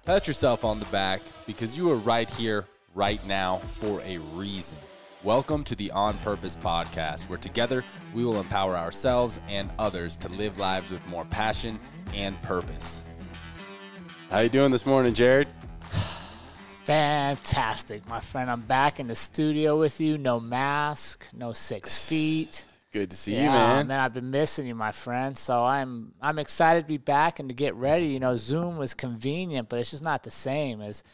Pat yourself on the back because you are right here, right now, for a reason. Welcome to the On Purpose podcast, where together we will empower ourselves and others to live lives with more passion and purpose. How you doing this morning, Jared? Fantastic, my friend. I'm back in the studio with you. No mask, no 6 feet. Good to see you, man. I've been missing you, my friend. So I'm excited to be back and to get ready. You know, Zoom was convenient, but it's just not the same as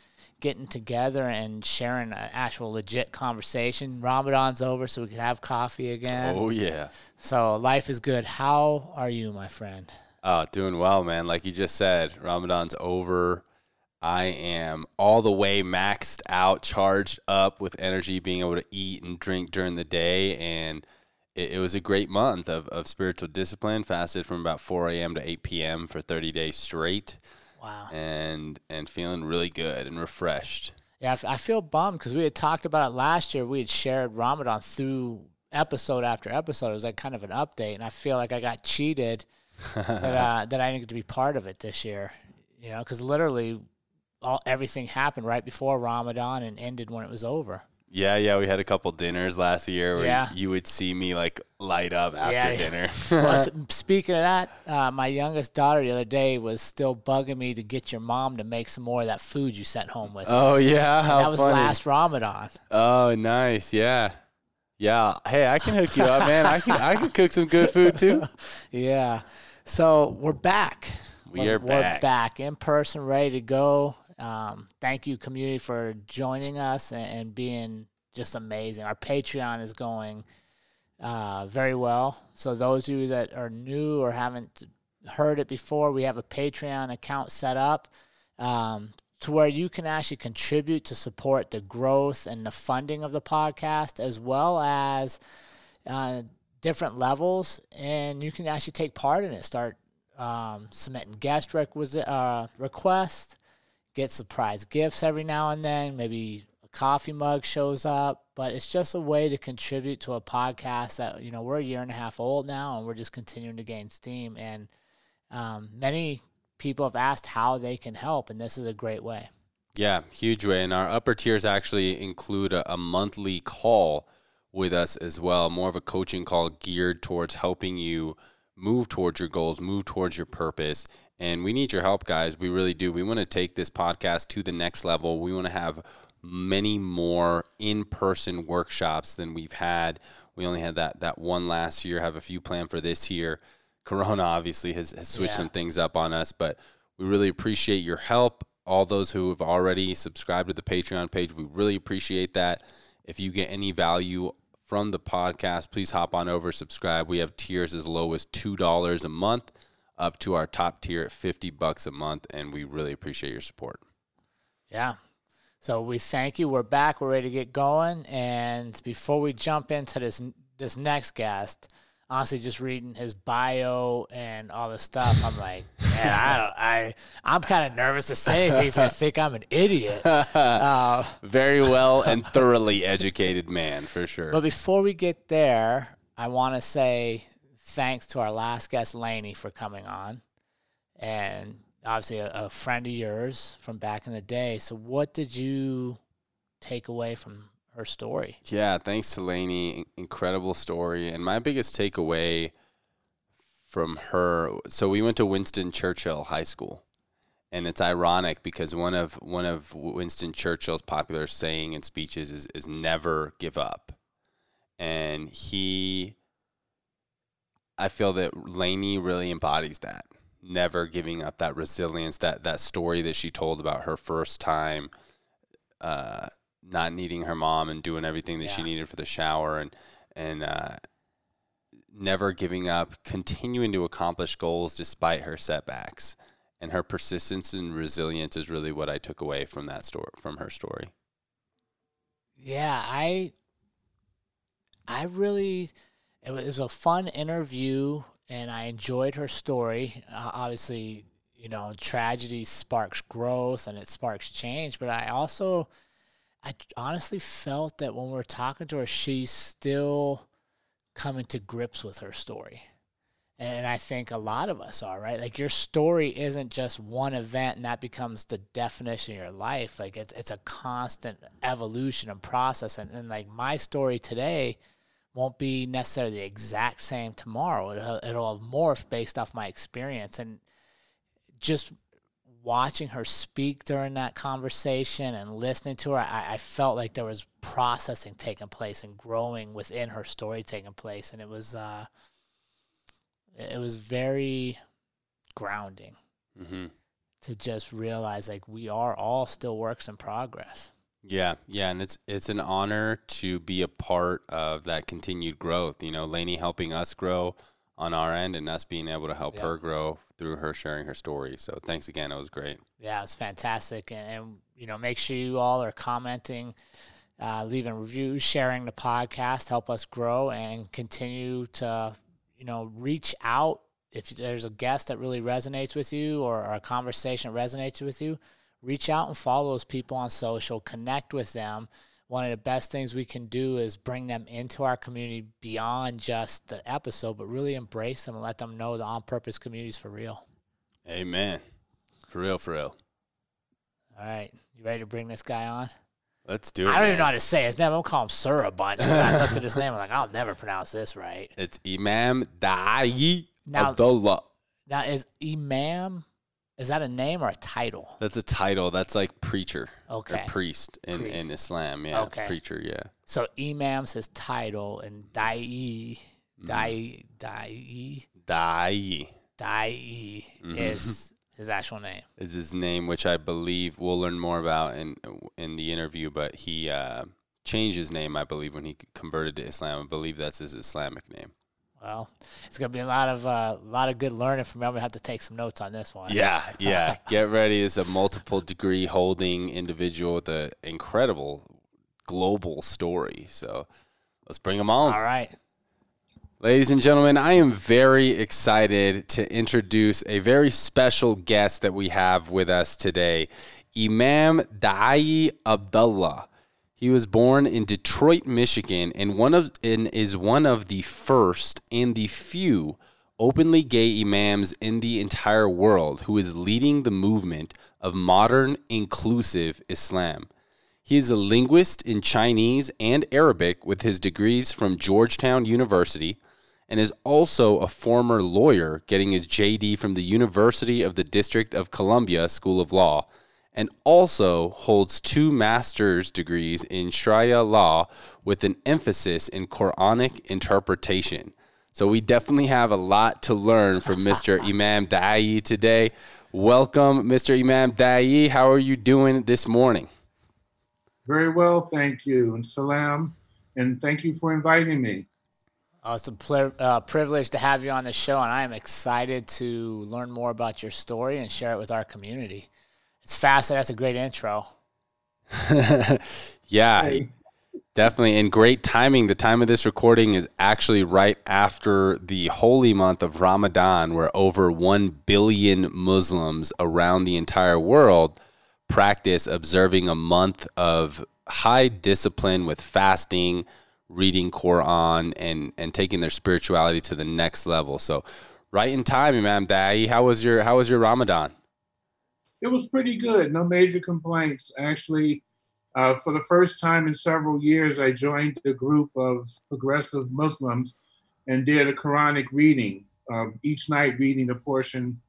getting together and sharing an actual legit conversation. Ramadan's over, so we can have coffee again. Oh, yeah. So life is good. How are you, my friend? Doing well, man. Like you just said, Ramadan's over. I am all the way maxed out, charged up with energy, being able to eat and drink during the day. And it was a great month of spiritual discipline. Fasted from about 4 a.m. to 8 p.m. for 30 days straight. Wow. And feeling really good and refreshed. Yeah, I feel bummed because we had talked about it last year. We had shared Ramadan through episode after episode. It was like kind of an update, and I feel like I got cheated that I needed to be part of it this year. You know, because literally everything happened right before Ramadan and ended when it was over. Yeah, we had a couple dinners last year where you would see me like light up after dinner. Well, speaking of that, my youngest daughter the other day was still bugging me to get your mom to make some more of that food you sent home with us. Oh, yeah? How that was funny. Last Ramadan. Oh, nice. Yeah. Hey, I can hook you up, man. I can cook some good food too. Yeah. So we're back. We're back in person, ready to go. Thank you, community, for joining us and being just amazing. Our Patreon is going very well. So those of you that are new or haven't heard it before, we have a Patreon account set up to where you can actually contribute to support the growth and the funding of the podcast, as well as different levels, and you can actually take part in it. Start submitting guest requests. Get surprise gifts every now and then. Maybe a coffee mug shows up. But it's just a way to contribute to a podcast that, you know, we're a year and a half old now, and we're just continuing to gain steam. And many people have asked how they can help, and this is a great way. Yeah, huge way. And our upper tiers actually include a monthly call with us as well, more of a coaching call geared towards helping you move towards your goals, move towards your purpose. And we need your help, guys. We really do. We want to take this podcast to the next level. We want to have many more in-person workshops than we've had. We only had that one last year, have a few planned for this year. Corona obviously has switched some things up on us, but we really appreciate your help. All those who have already subscribed to the Patreon page, we really appreciate that. If you get any value from the podcast, please hop on over, subscribe. We have tiers as low as $2 a month, up to our top tier at $50 a month, and we really appreciate your support. Yeah. So we thank you. We're back. We're ready to get going. And before we jump into this next guest, honestly, just reading his bio and all this stuff, I'm like, man, I'm kind of nervous to say anything. He's going to think I'm an idiot. Very well and thoroughly educated man, for sure. But before we get there, I want to say thanks to our last guest, Lainey, for coming on. And obviously a friend of yours from back in the day. So what did you take away from her story? Yeah, thanks to Lainey. Incredible story. And my biggest takeaway from her, so we went to Winston Churchill High School. And it's ironic because one of Winston Churchill's popular saying and speeches is never give up. And I feel that Lainey really embodies that. Never giving up, that resilience, that story that she told about her first time not needing her mom and doing everything that she needed for the shower, and never giving up, continuing to accomplish goals despite her setbacks. And her persistence and resilience is really what I took away from that story, from her story. Yeah, I really, it was a fun interview, and I enjoyed her story. Obviously, you know, tragedy sparks growth and it sparks change, but I honestly felt that when we were talking to her, she's still coming to grips with her story. And I think a lot of us are, right? Like your story isn't just one event and that becomes the definition of your life. Like it's a constant evolution and process. And like my story today won't be necessarily the exact same tomorrow. It'll morph based off my experience. And just watching her speak during that conversation and listening to her, I felt like there was processing taking place and growing within her story taking place. And it was very grounding to just realize like we are all still works in progress. Yeah, and it's an honor to be a part of that continued growth. You know, Lainey helping us grow on our end and us being able to help her grow through her sharing her story. So thanks again. It was great. Yeah, it was fantastic. And you know, make sure you all are commenting, leaving reviews, sharing the podcast, help us grow and continue to, you know, reach out. If there's a guest that really resonates with you or a conversation resonates with you, reach out and follow those people on social, connect with them. One of the best things we can do is bring them into our community beyond just the episode, but really embrace them and let them know the On Purpose community is for real. Amen. For real, for real. All right. You ready to bring this guy on? Let's do it. I don't even know how to say his name. I'm going to call him Sir a bunch. I looked at his name. I'm like, I'll never pronounce this right. It's Imam Daayiee Abdullah. Now, is Imam, is that a name or a title? That's a title. That's like preacher. Okay. Or priest in Islam. Yeah. Okay. Preacher, yeah. So Imam's his title, and Daayiee is his actual name. Is his name, which I believe we'll learn more about in the interview, but he changed his name, I believe, when he converted to Islam. I believe that's his Islamic name. Well, it's gonna be a lot of good learning from me. I'm gonna have to take some notes on this one. Yeah. Get ready. It's a multiple degree holding individual with an incredible global story. So let's bring him on. All right. Ladies and gentlemen, I am very excited to introduce a very special guest that we have with us today, Imam Daayiee Abdullah. He was born in Detroit, Michigan, and is one of the first and the few openly gay imams in the entire world who is leading the movement of modern inclusive Islam. He is a linguist in Chinese and Arabic with his degrees from Georgetown University, and is also a former lawyer getting his JD from the University of the District of Columbia School of Law, and also holds 2 master's degrees in Sharia law with an emphasis in Quranic interpretation. So we definitely have a lot to learn from Mr. Imam Daayiee today. Welcome, Mr. Imam Daayiee. How are you doing this morning? Very well, thank you, and salam, and thank you for inviting me. It's a privilege to have you on the show, and I am excited to learn more about your story and share it with our community. It's fascinating. That's a great intro. Yeah, definitely. And great timing. The time of this recording is actually right after the holy month of Ramadan, where over 1 billion Muslims around the entire world practice observing a month of high discipline with fasting, reading Quran, and taking their spirituality to the next level. So right in time, Imam Daayiee. How was your Ramadan? It was pretty good. No major complaints. Actually, for the first time in several years, I joined a group of progressive Muslims and did a Quranic reading, each night reading a portion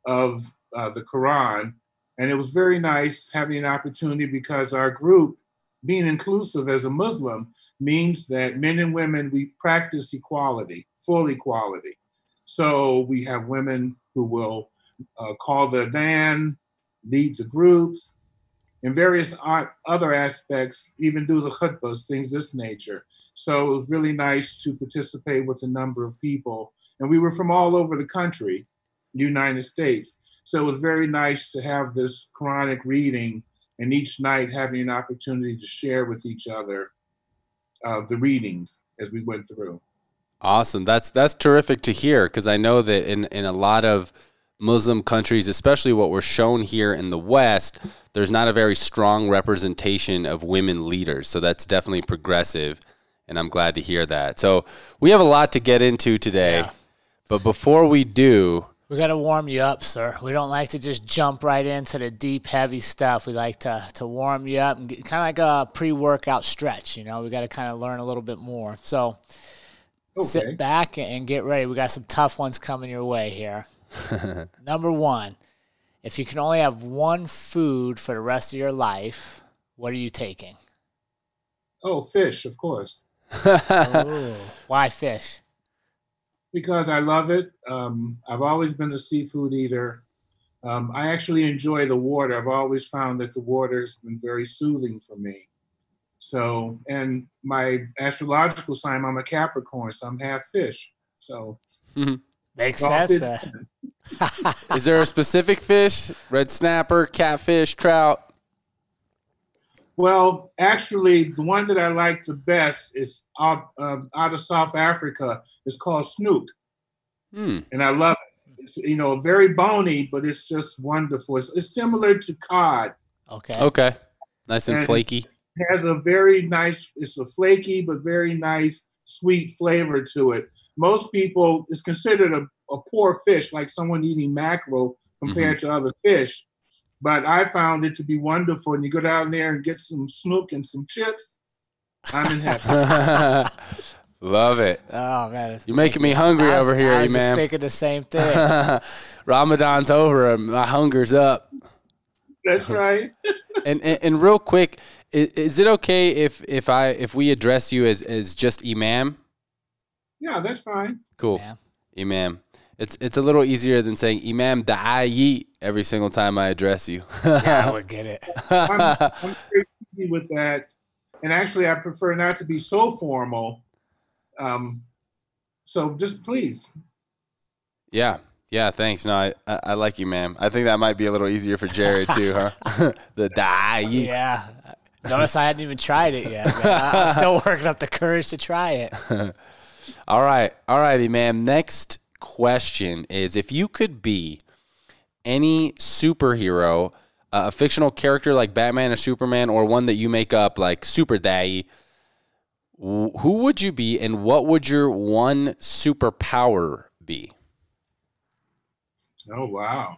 of the Quran. And it was very nice having an opportunity because our group, being inclusive as a Muslim, means that men and women, we practice equality, full equality. So we have women who will call the adhan, lead the groups, and various other aspects, even do the khutbahs, things of this nature. So it was really nice to participate with a number of people. And we were from all over the country, United States. So it was very nice to have this Quranic reading and each night having an opportunity to share with each other the readings as we went through. Awesome. That's terrific to hear, because I know that in a lot of Muslim countries, especially what we're shown here in the West, there's not a very strong representation of women leaders. So that's definitely progressive, and I'm glad to hear that. So we have a lot to get into today. Yeah. But before we do, we got to warm you up, sir. We don't like to just jump right into the deep, heavy stuff. We like to warm you up and kind of like a pre-workout stretch. You know, we got to kind of learn a little bit more. So sit back and get ready. We got some tough ones coming your way here. Number one, if you can only have one food for the rest of your life, what are you taking? Oh, fish, of course. Ooh, why fish? Because I love it. I've always been a seafood eater. I actually enjoy the water. I've always found that the water has been very soothing for me. So, and my astrological sign, I'm a Capricorn, so I'm half fish. So, makes sense. Is there a specific fish? Red snapper, catfish, trout? Well, actually, the one that I like the best is out of South Africa. It's called snook, and I love it. It's, you know, very bony, but it's just wonderful. It's similar to cod. Okay. Nice and flaky. It has a very nice. It's a flaky but very nice sweet flavor to it. Most people, it's considered a poor fish, like someone eating mackerel compared to other fish. But I found it to be wonderful. And you go down there and get some snook and some chips, I'm in heaven. Love it. Oh, man. You're making me hungry over here, I was man. just thinking the same thing. Ramadan's over and my hunger's up. That's right. and real quick, is it okay if we address you as just Imam? Yeah, that's fine. Cool. Imam. It's a little easier than saying Imam Daayiee every single time I address you. Yeah, I would get it. I'm very easy with that. And actually, I prefer not to be so formal. So just please. Yeah, thanks. No, I like you, ma'am. I think that might be a little easier for Jared too, huh? The Daayiee. Yeah. Notice I hadn't even tried it yet. I'm still working up the courage to try it. All righty, ma'am. Next question is, if you could be any superhero, a fictional character like Batman or Superman, or one that you make up like Super Daayiee, who would you be and what would your one superpower be? Oh, wow.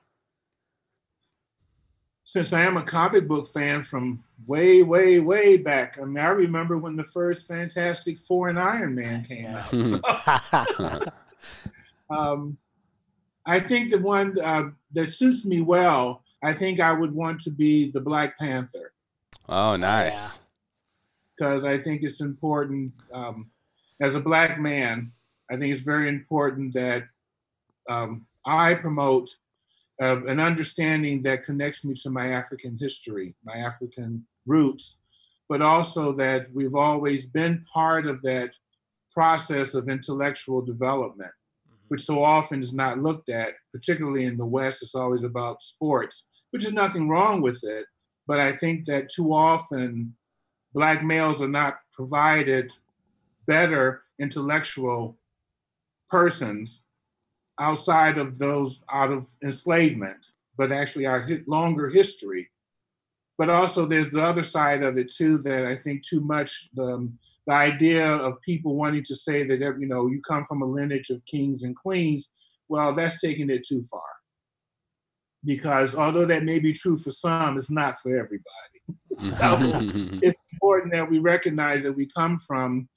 Since I am a comic book fan from way, way, way back, I mean, I remember when the first Fantastic Four and Iron Man came out. I think the one that suits me well, I think I would want to be the Black Panther. Oh, nice. Because I think it's important, as a Black man, I think it's very important that I promote an understanding that connects me to my African history, my African roots, but also that we've always been part of that process of intellectual development, which so often is not looked at, particularly in the West. It's always about sports, which is nothing wrong with it. But I think that too often Black males are not provided better intellectual persons outside of those out of enslavement, but actually our longer history. But also there's the other side of it too, that I think too much, the idea of people wanting to say that, you know, you come from a lineage of kings and queens, well, that's taking it too far. Because although that may be true for some, it's not for everybody. So it's important that we recognize that we come from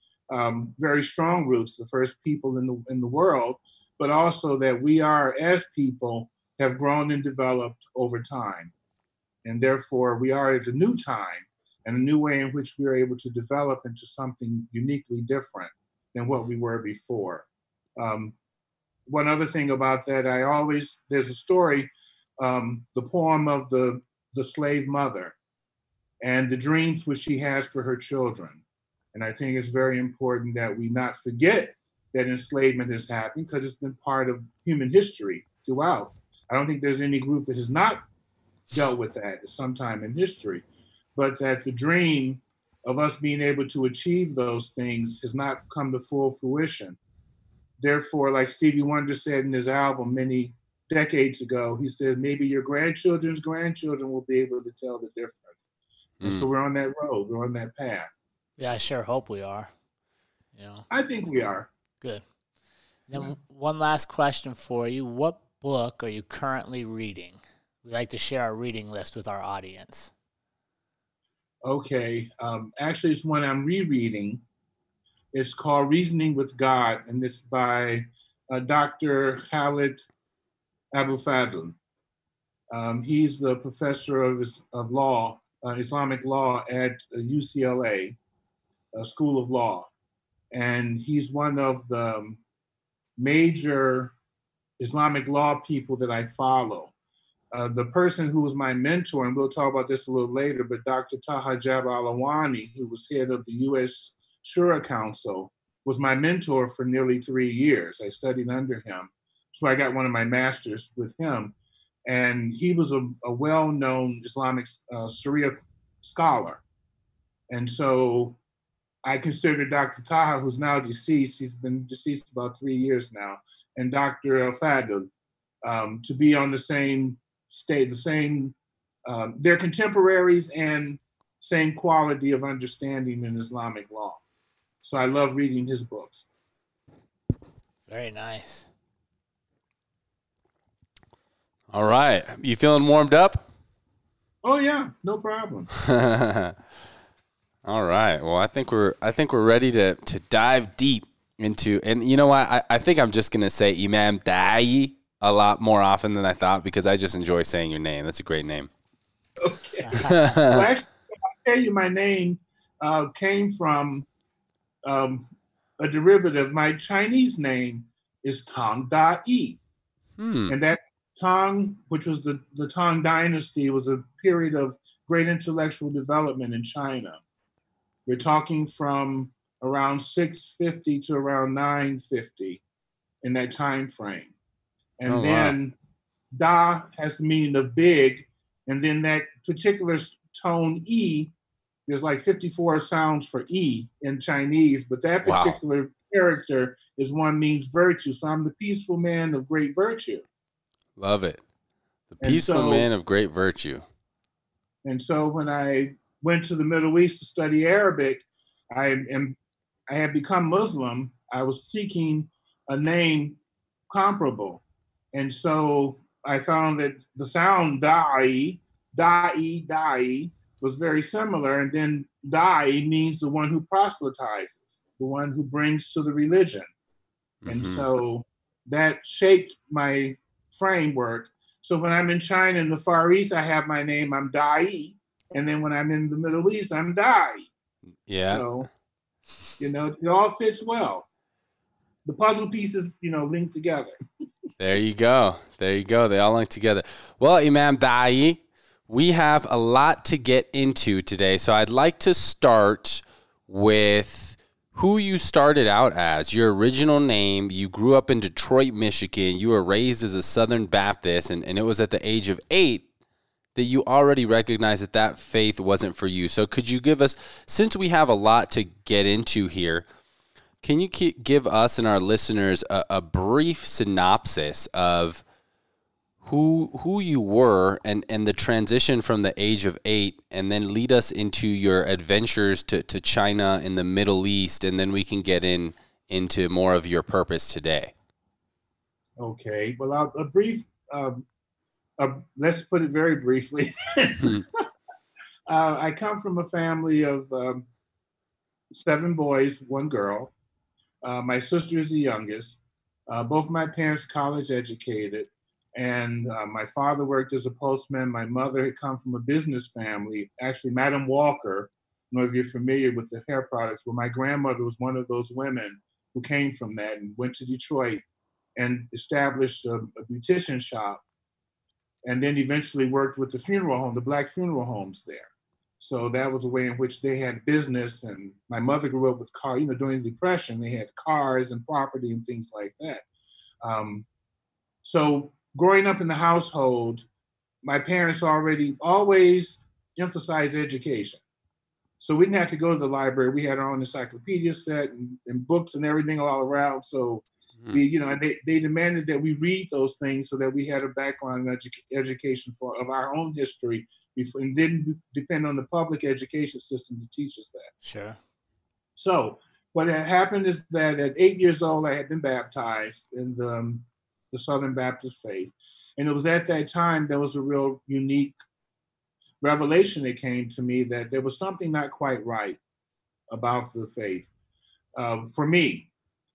very strong roots, the first people in the world, but also that we are, as people, have grown and developed over time. And therefore, we are at a new time and a new way in which we are able to develop into something uniquely different than what we were before. One other thing about that, there's a story, the poem of the slave mother and the dreams which she has for her children. And I think it's very important that we not forget that enslavement has happened, because it's been part of human history throughout. I don't think there's any group that has not dealt with that at some time in history, but that the dream of us being able to achieve those things has not come to full fruition. Therefore, like Stevie Wonder said in his album many decades ago, he said, maybe your grandchildren's grandchildren will be able to tell the difference. And so we're on that road, we're on that path. Yeah, I sure hope we are. You know, I think we are. Good. Then one last question for you. What book are you currently reading? We like to share our reading list with our audience. Okay. Actually, it's one I'm rereading. It's called Reasoning with God, and it's by Dr. Khalid Abdullah. He's the professor of law, Islamic law at UCLA, School of Law. And he's one of the major Islamic law people that I follow. The person who was my mentor, and we'll talk about this a little later, but Dr. Taha Jab Alawani, who was head of the U.S. Shura Council, was my mentor for nearly 3 years. I studied under him. So I got one of my masters with him. And he was a well-known Islamic Sharia scholar. And so I consider Dr. Taha, who's now deceased, he's been deceased about 3 years now, and Dr. Al-Fadl to be on the same state, they're contemporaries and same quality of understanding in Islamic law. So I love reading his books. Very nice. All right. You feeling warmed up? Oh yeah, no problem. All right. Well, I think we're ready to dive deep into, and you know what? I think I'm just gonna say Imam Daayiee a lot more often than I thought, because I just enjoy saying your name. That's a great name. Okay. Well, actually, I'll tell you, my name came from a derivative. My Chinese name is Tang Daayiee. And that Tang, which was the Tang Dynasty, was a period of great intellectual development in China. We're talking from around 650 to around 950 in that time frame. And then Da has the meaning of big, and then that particular tone E, there's like 54 sounds for E in Chinese, but that particular character is one means virtue. So I'm the peaceful man of great virtue. Love it. The peaceful man of great virtue. And so when I went to the Middle East to study Arabic, I had become Muslim. I was seeking a name comparable. And so I found that the sound Daayiee, was very similar. And then Daayiee means the one who proselytizes, the one who brings to the religion. And so that shaped my framework. So when I'm in China and the Far East, I have my name, I'm Daayiee. And then when I'm in the Middle East, I'm Daayiee. Yeah. So, it all fits well. The puzzle pieces, link together. There you go. They all link together. Well, Imam Daayiee, we have a lot to get into today. So I'd like to start with who you started out as, your original name. You grew up in Detroit, Michigan. You were raised as a Southern Baptist, and it was at the age of 8 that you already recognized that faith wasn't for you. So could you give us, since we have a lot to get into here, can you give us and our listeners a brief synopsis of who you were and the transition from the age of 8, and then lead us into your adventures to China and the Middle East, and then we can get into more of your purpose today. Okay. Well, let's put it very briefly. I come from a family of 7 boys, 1 girl. My sister is the youngest. Both my parents college educated, and my father worked as a postman. My mother had come from a business family. Actually, Madam Walker, I don't know if you're familiar with the hair products, but my grandmother was one of those women who came from that and went to Detroit and established a beautician shop, and then eventually worked with the funeral home, the Black funeral homes there. So that was a way in which they had business. And my mother grew up with cars, during the Depression, they had cars and property and things like that. So growing up in the household, my parents always emphasized education. So we didn't have to go to the library. We had our own encyclopedia set and books and everything all around. So they demanded that we read those things so that we had a background education of our own history, and didn't depend on the public education system to teach us that. Sure. So what had happened is that at 8 years old, I had been baptized in the Southern Baptist faith. And it was at that time there was a real unique revelation that came to me that there was something not quite right about the faith for me.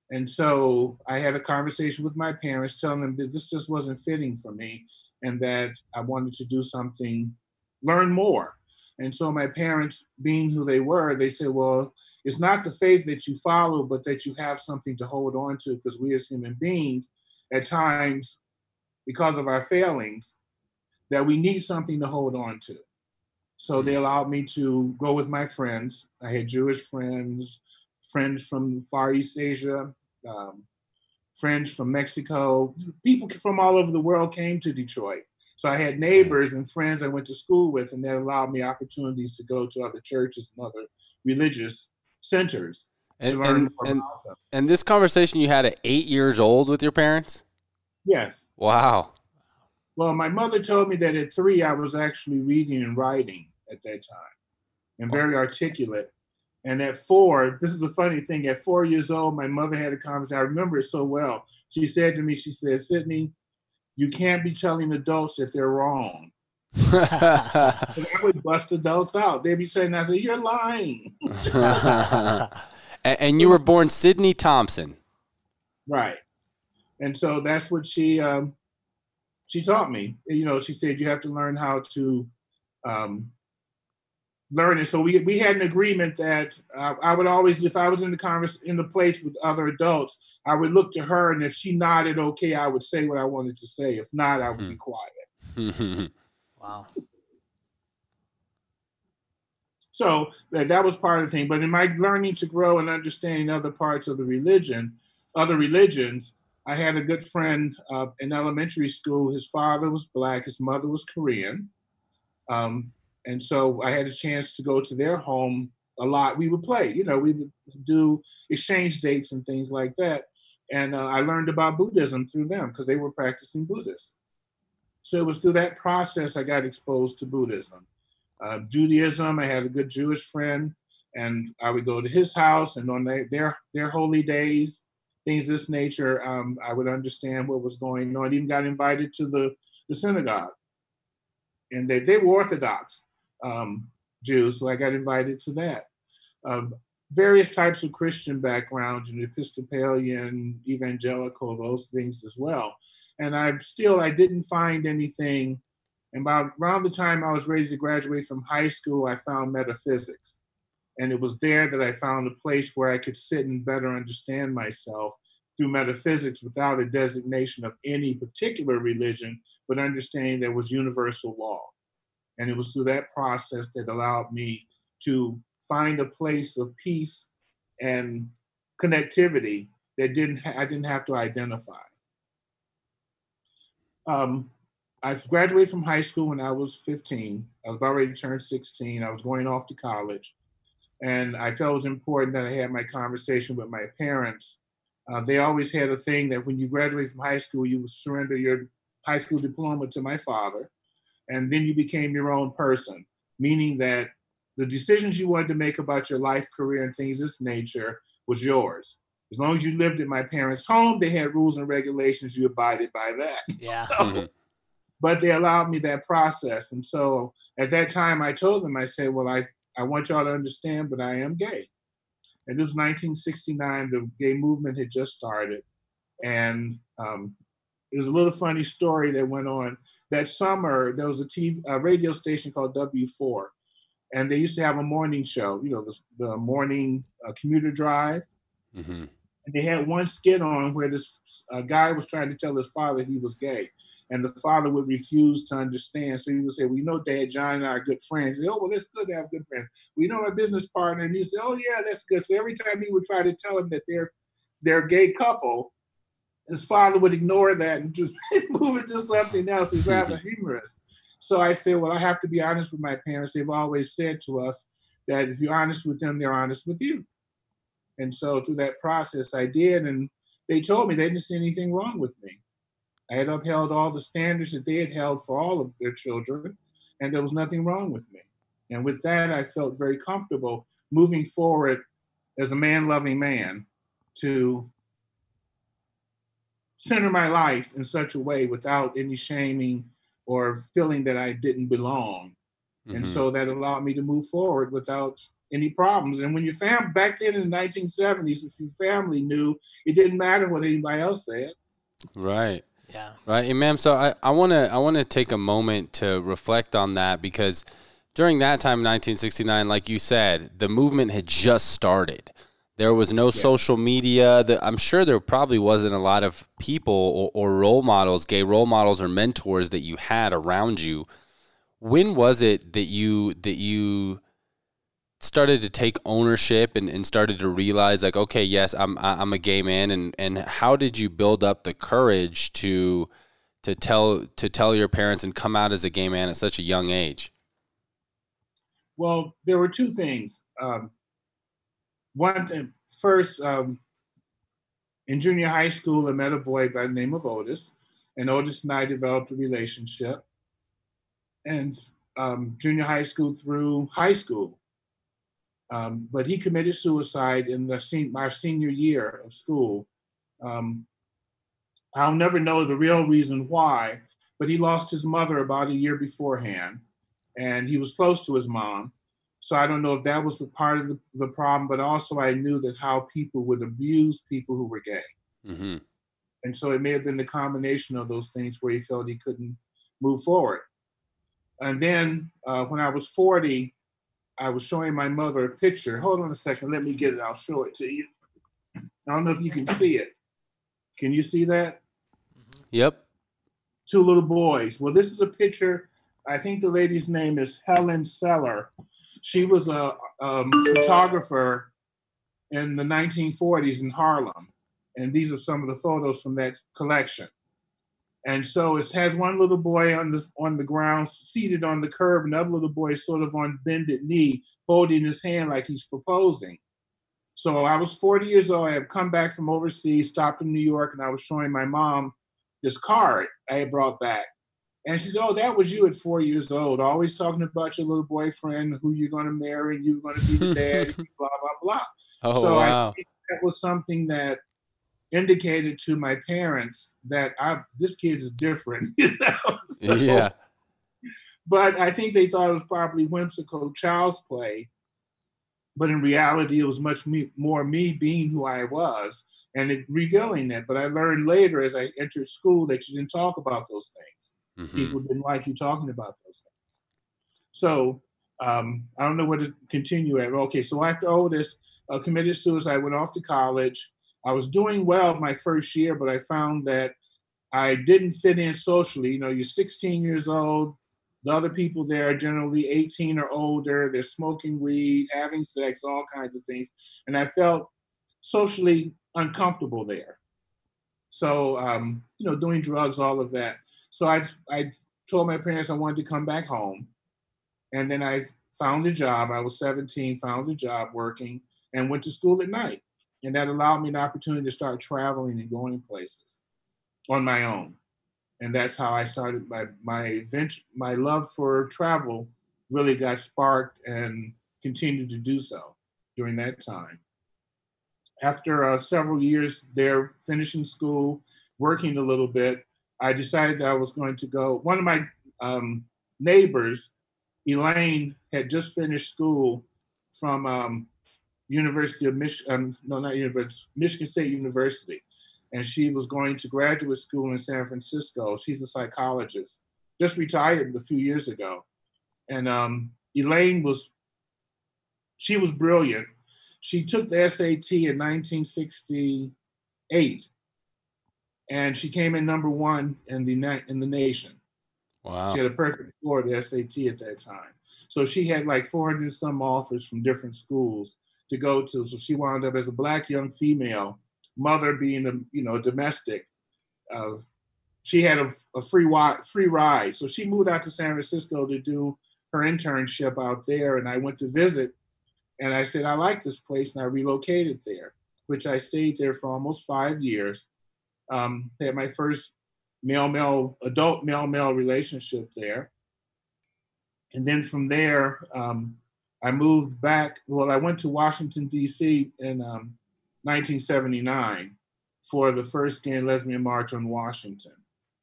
And so I had a conversation with my parents telling them that this just wasn't fitting for me and that I wanted to do something, learn more. And so my parents, being who they were, they said, well, it's not the faith that you follow, but that you have something to hold on to, because we as human beings, at times, because of our failings, that we need something to hold on to. So they allowed me to go with my friends. I had Jewish friends, friends from Far East Asia, friends from Mexico. People from all over the world came to Detroit. So I had neighbors and friends I went to school with, and that allowed me opportunities to go to other churches and other religious centers to learn more about them. And this conversation you had at 8 years old with your parents? Yes. Wow. Well, my mother told me that at 3, I was actually reading and writing at that time and very articulate. And at 4, this is a funny thing, at 4 years old, my mother had a conversation. I remember it so well. She said to me, she said, Sydney, you can't be telling adults that they're wrong. And I would bust adults out. They'd be saying, I said, you're lying. And you were born Sydney Thompson. Right. And so that's what she taught me. You know, she said, you have to learn how to learn it. So we had an agreement that I would always, if I was in the place with other adults, I would look to her, and if she nodded okay, I would say what I wanted to say. If not, I would be quiet. Wow. So that was part of the thing. But in my learning to grow and understanding other parts of the religion, other religions, I had a good friend in elementary school. His father was Black, his mother was Korean. And so I had a chance to go to their home a lot. We would play, you know, we would do exchange dates and things like that. And I learned about Buddhism through them because they were practicing Buddhists. So it was through that process I got exposed to Buddhism. Judaism, I had a good Jewish friend, and I would go to his house, and on their holy days, things of this nature, I would understand what was going on. I even got invited to the synagogue. And they were Orthodox Jews, so I got invited to that. Various types of Christian backgrounds, and Episcopalian, evangelical, those things as well. And I didn't find anything. And around the time I was ready to graduate from high school, I found metaphysics. And it was there that I found a place where I could sit and better understand myself through metaphysics without a designation of any particular religion, but understanding there was universal law. And it was through that process that allowed me to find a place of peace and connectivity that I didn't have to identify. I graduated from high school when I was 15. I was about ready to turn 16. I was going off to college. And I felt it was important that I had my conversation with my parents. They always had a thing that when you graduate from high school, you would surrender your high school diploma to my father, and then you became your own person, meaning that the decisions you wanted to make about your life, career, and things of this nature was yours. As long as you lived in my parents' home, they had rules and regulations, you abided by that. Yeah. So, but they allowed me that process. And so at that time, I told them, I said, well, I want y'all to understand, but I am gay. And this was 1969, the gay movement had just started. And there's a little funny story that went on. That summer, there was a radio station called W4. And they used to have a morning show, you know, the morning commuter drive. Mm-hmm. And they had one skit on where this guy was trying to tell his father he was gay. And the father would refuse to understand. So he would say, well, you know, Dad, John and I are good friends. He said, oh, well, that's good to have good friends. We know my business partner. And he said, oh, yeah, that's good. So every time he would try to tell him that they're a gay couple, his father would ignore that and just move it to something else. He's rather humorous. So I said, well, I have to be honest with my parents. They've always said to us that if you're honest with them, they're honest with you. And so through that process, I did. And they told me they didn't see anything wrong with me. I had upheld all the standards that they had held for all of their children, and there was nothing wrong with me. And with that, I felt very comfortable moving forward as a man-loving man to center my life in such a way without any shaming or feeling that I didn't belong. And Mm-hmm. so that allowed me to move forward without any problems. And when your family, back then in the 1970s, if your family knew, it didn't matter what anybody else said. Right. Yeah. Right. Imam, so I wanna take a moment to reflect on that, because during that time in 1969, like you said, the movement had just started. There was no social media. I'm sure there probably wasn't a lot of people or role models, gay role models or mentors that you had around you. When was it that you started to take ownership and started to realize, like, okay, yes, I'm a gay man, and how did you build up the courage to tell your parents and come out as a gay man at such a young age? Well, there were two things. One thing, first, in junior high school, I met a boy by the name of Otis, and Otis and I developed a relationship. And junior high school through high school. But he committed suicide in my senior year of school. Um, I'll never know the real reason why, but he lost his mother about a year beforehand, and he was close to his mom. So I don't know if that was a part of the problem, but also I knew that how people would abuse people who were gay. Mm-hmm. And so it may have been the combination of those things where he felt he couldn't move forward. And then when I was 40, I was showing my mother a picture. Hold on a second, let me get it, I'll show it to you. I don't know if you can see it. Can you see that? Yep. Two little boys. Well, this is a picture. I think the lady's name is Helen Seller. She was a photographer in the 1940s in Harlem. And these are some of the photos from that collection. And so it has one little boy on the ground, seated on the curb, and another little boy sort of on bended knee, holding his hand like he's proposing. So I was 40 years old. I had come back from overseas, stopped in New York, and I was showing my mom this card I had brought back. And she said, "Oh, that was you at 4 years old, always talking about your little boyfriend, who you're going to marry, and you're going to be the dad, blah, blah, blah." Oh, so wow. I think that was something that indicated to my parents that this kid is different, So, Yeah. but I think they thought it was probably whimsical child's play. But in reality, it was much more me being who I was and revealing that. But I learned later as I entered school that you didn't talk about those things. Mm-hmm. People didn't like you talking about those things. So I don't know where to continue at. Okay, so after Otis committed suicide, I went off to college. I was doing well my first year, but I found that I didn't fit in socially. You know, you're 16 years old. The other people there are generally 18 or older. They're smoking weed, having sex, all kinds of things. And I felt socially uncomfortable there. So, doing drugs, all of that. So I told my parents I wanted to come back home. And then I found a job. I was 17, found a job working, and went to school at night. And that allowed me an opportunity to start traveling and going places on my own. And that's how I started my love for travel really got sparked and continued to do so during that time. After several years there, finishing school, working a little bit, I decided that I was going to go. One of my neighbors, Elaine, had just finished school from University of Michigan, no, not University, Michigan State University. And she was going to graduate school in San Francisco. She's a psychologist, just retired a few years ago. And Elaine she was brilliant. She took the SAT in 1968, and she came in number one in the nation. Wow. She had a perfect score at the SAT at that time. So she had like 400 some offers from different schools to go to. So she wound up as a Black young female, mother being a domestic. She had a free ride. So she moved out to San Francisco to do her internship out there. And I went to visit, and I said, I like this place, and I relocated there, which I stayed there for almost 5 years. Had my first adult male relationship there. And then from there, I moved back. Well, I went to Washington, D.C. in 1979 for the first Gay and Lesbian March on Washington.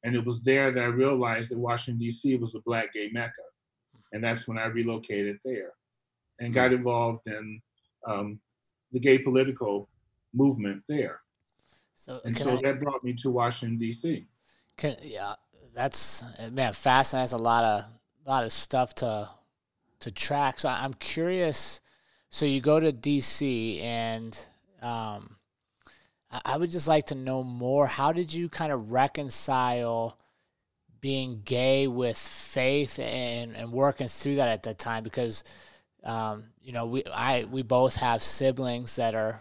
And it was there that I realized that Washington, D.C. was a Black gay mecca. And that's when I relocated there and got involved in the gay political movement there. So that brought me to Washington, D.C. Yeah, that's, man, fascinating. That's a lot of stuff to track. So I'm curious. So you go to DC, and I would just like to know more. How did you kind of reconcile being gay with faith and working through that at that time? Because you know, we both have siblings that are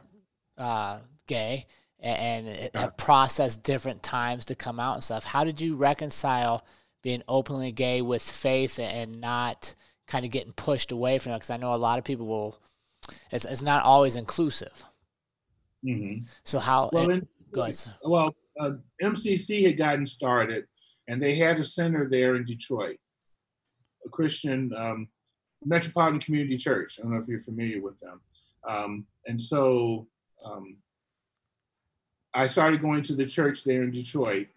gay and have processed different times to come out and stuff. How did you reconcile being openly gay with faith and not kind of getting pushed away from it? Because I know a lot of people will, it's not always inclusive. Mm-hmm. So how, well, go ahead. Well, MCC had gotten started, and they had a center there in Detroit, a Christian Metropolitan Community Church. I don't know if you're familiar with them. And so I started going to the church there in Detroit,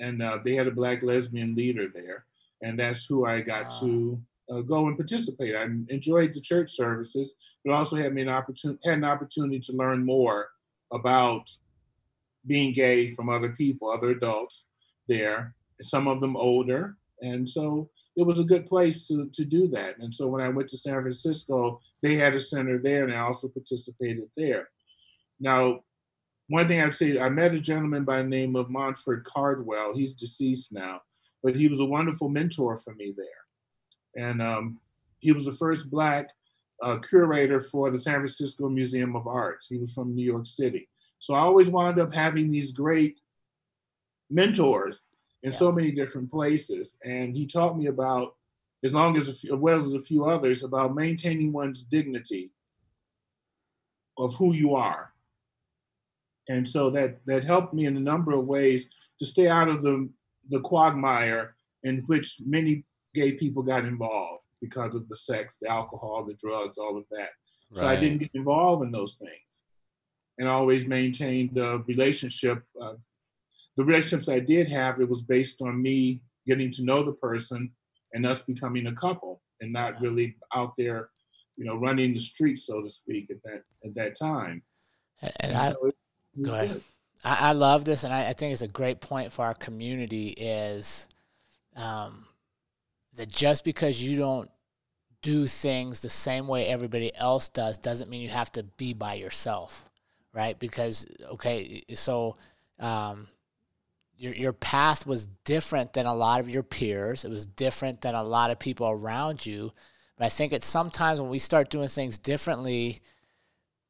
and they had a Black lesbian leader there. And that's who I got to go and participate. I enjoyed the church services, but also had an opportunity to learn more about being gay from other people, other adults there, some of them older. And so it was a good place to do that. And so when I went to San Francisco, they had a center there, and I also participated there. Now, one thing I'd say, I met a gentleman by the name of Montford Cardwell. He's deceased now, but he was a wonderful mentor for me there. And he was the first Black curator for the San Francisco Museum of Arts. He was from New York City. So I always wound up having these great mentors in so many different places. And he taught me about, as well as a few others, about maintaining one's dignity of who you are. And so that helped me in a number of ways to stay out of the quagmire in which many gay people got involved because of the sex, the alcohol, the drugs, all of that. Right. So I didn't get involved in those things, and I always maintained the relationship. The relationships I did have, it was based on me getting to know the person and us becoming a couple, and not really out there, you know, running the streets, so to speak, at that time. Go ahead. I love this, and I think it's a great point for our community is that just because you don't do things the same way everybody else does doesn't mean you have to be by yourself, right? Because, okay, so your path was different than a lot of your peers. It was different than a lot of people around you. But I think it's sometimes when we start doing things differently,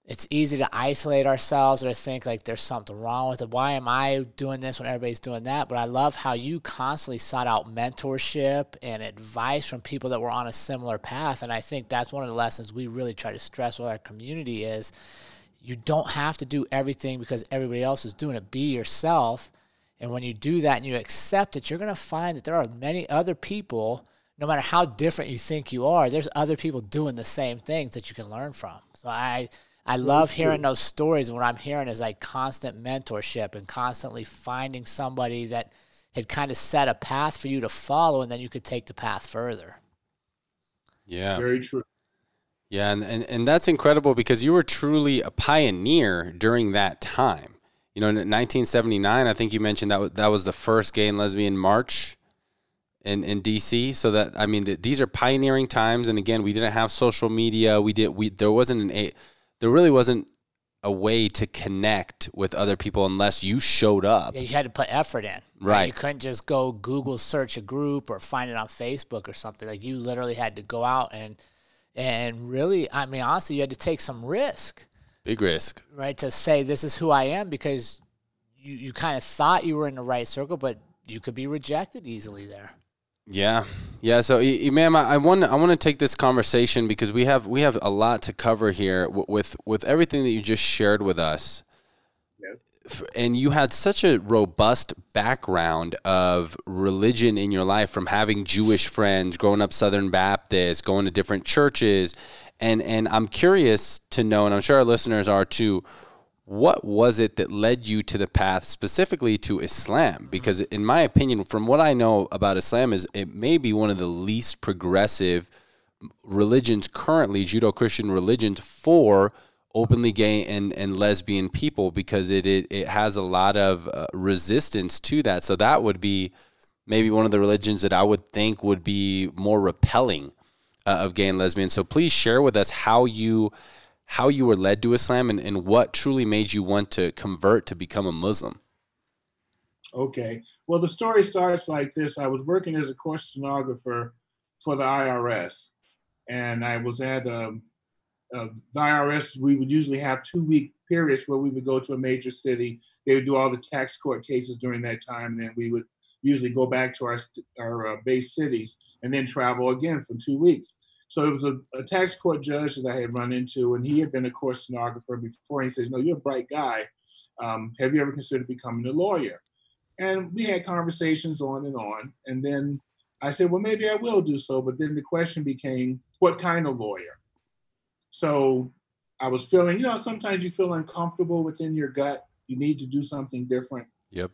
it's easy to isolate ourselves or to think like there's something wrong with it. Why am I doing this when everybody's doing that? But I love how you constantly sought out mentorship and advice from people that were on a similar path. And I think that's one of the lessons we really try to stress with our community is you don't have to do everything because everybody else is doing it. Be yourself. And when you do that and you accept it, you're going to find that there are many other people, no matter how different you think you are, there's other people doing the same things that you can learn from. So I love hearing those stories. What I'm hearing is like constant mentorship and constantly finding somebody that had kind of set a path for you to follow, and then you could take the path further. Yeah. Very true. Yeah, and that's incredible because you were truly a pioneer during that time. You know, in 1979, I think you mentioned that was the first gay and lesbian march in DC. So that, I mean, these are pioneering times. And again, we didn't have social media. There really wasn't a way to connect with other people unless you showed up. Yeah, you had to put effort in. Right. You couldn't just go Google search a group or find it on Facebook or something. Like you literally had to go out and really, I mean, honestly, you had to take some risk. Big risk. Right, to say this is who I am, because you kind of thought you were in the right circle, but you could be rejected easily there. Yeah. So, Imam, I want to take this conversation because we have a lot to cover here with everything that you just shared with us. Yes. and you had such a robust background of religion in your life, from having Jewish friends, growing up Southern Baptist, going to different churches. And I'm curious to know, and I'm sure our listeners are too, what was it that led you to the path specifically to Islam? Because in my opinion, from what I know about Islam, is it may be one of the least progressive religions currently, Judeo-Christian religions, for openly gay and lesbian people, because it has a lot of resistance to that. So that would be maybe one of the religions that I would think would be more repelling of gay and lesbian. So please share with us how you were led to Islam, and what truly made you want to convert to become a Muslim. Okay. Well, the story starts like this. I was working as a course stenographer for the IRS, and I was at the IRS. We would usually have 2-week periods where we would go to a major city. They would do all the tax court cases during that time, and then we would usually go back to our base cities and then travel again for 2 weeks. So it was a tax court judge that I had run into, and he had been a court stenographer before. And he says, "No, you're a bright guy. Have you ever considered becoming a lawyer?" And we had conversations on and on. And then I said, well, maybe I will do so. But then the question became, what kind of lawyer? So I was feeling, sometimes you feel uncomfortable within your gut. You need to do something different. Yep.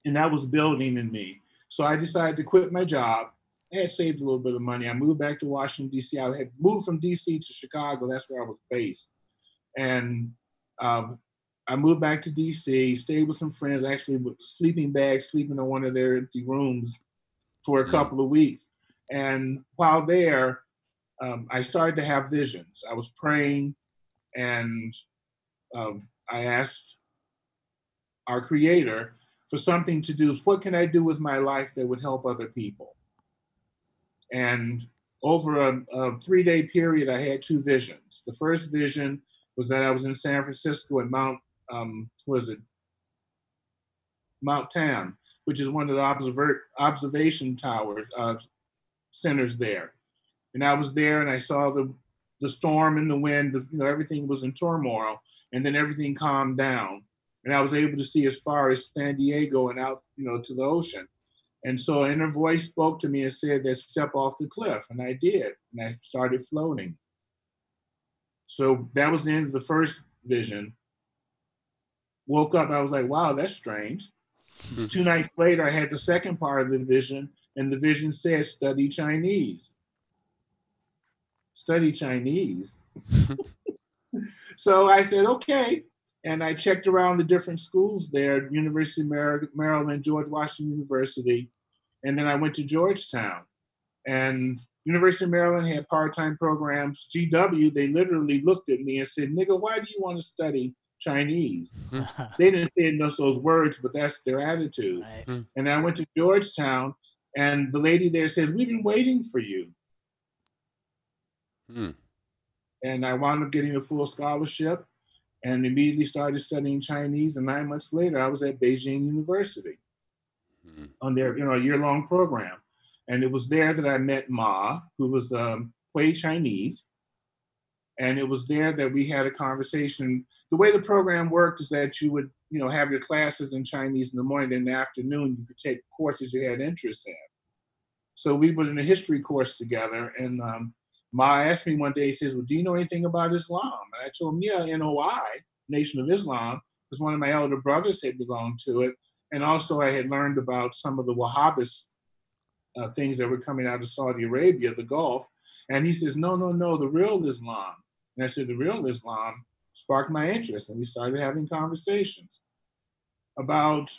And that was building in me. So I decided to quit my job. I had saved a little bit of money. I moved back to Washington, D.C. I had moved from D.C. to Chicago. That's where I was based. And I moved back to D.C., stayed with some friends, actually with sleeping bags, sleeping in one of their empty rooms for a couple of weeks. And while there, I started to have visions. I was praying, and I asked our Creator for something to do. What can I do with my life that would help other people? And over a 3-day period, I had 2 visions. The first vision was that I was in San Francisco at Mount Tam, which is one of the observation towers centers there. And I was there, and I saw the storm and the wind. Everything was in turmoil, and then everything calmed down, and I was able to see as far as San Diego and out, to the ocean. And so an inner voice spoke to me and said that step off the cliff, and I did, and I started floating. So that was the end of the first vision. Woke up, I was like, wow, that's strange. 2 nights later, I had the second part of the vision, and the vision said, study Chinese. Study Chinese. So I said, okay. And I checked around the different schools there, University of Maryland, George Washington University. And then I went to Georgetown. And University of Maryland had part-time programs. GW, they literally looked at me and said, nigga, why do you want to study Chinese? They didn't say those words, but that's their attitude. Right. And I went to Georgetown, and the lady there says, we've been waiting for you. And I wound up getting a full scholarship and immediately started studying Chinese. And 9 months later, I was at Beijing University on their year-long program. And it was there that I met Ma, who was Hui Chinese. And it was there that we had a conversation. The way the program worked is that you would, have your classes in Chinese in the morning, and in the afternoon, you could take courses you had interest in. So we were in a history course together, and Ma asked me one day, he says, well, do you know anything about Islam? And I told him, yeah, NOI, Nation of Islam, because one of my elder brothers had belonged to it. And also I had learned about some of the Wahhabist things that were coming out of Saudi Arabia, the Gulf. And he says, no, the real Islam. And I said, the real Islam sparked my interest. And we started having conversations. About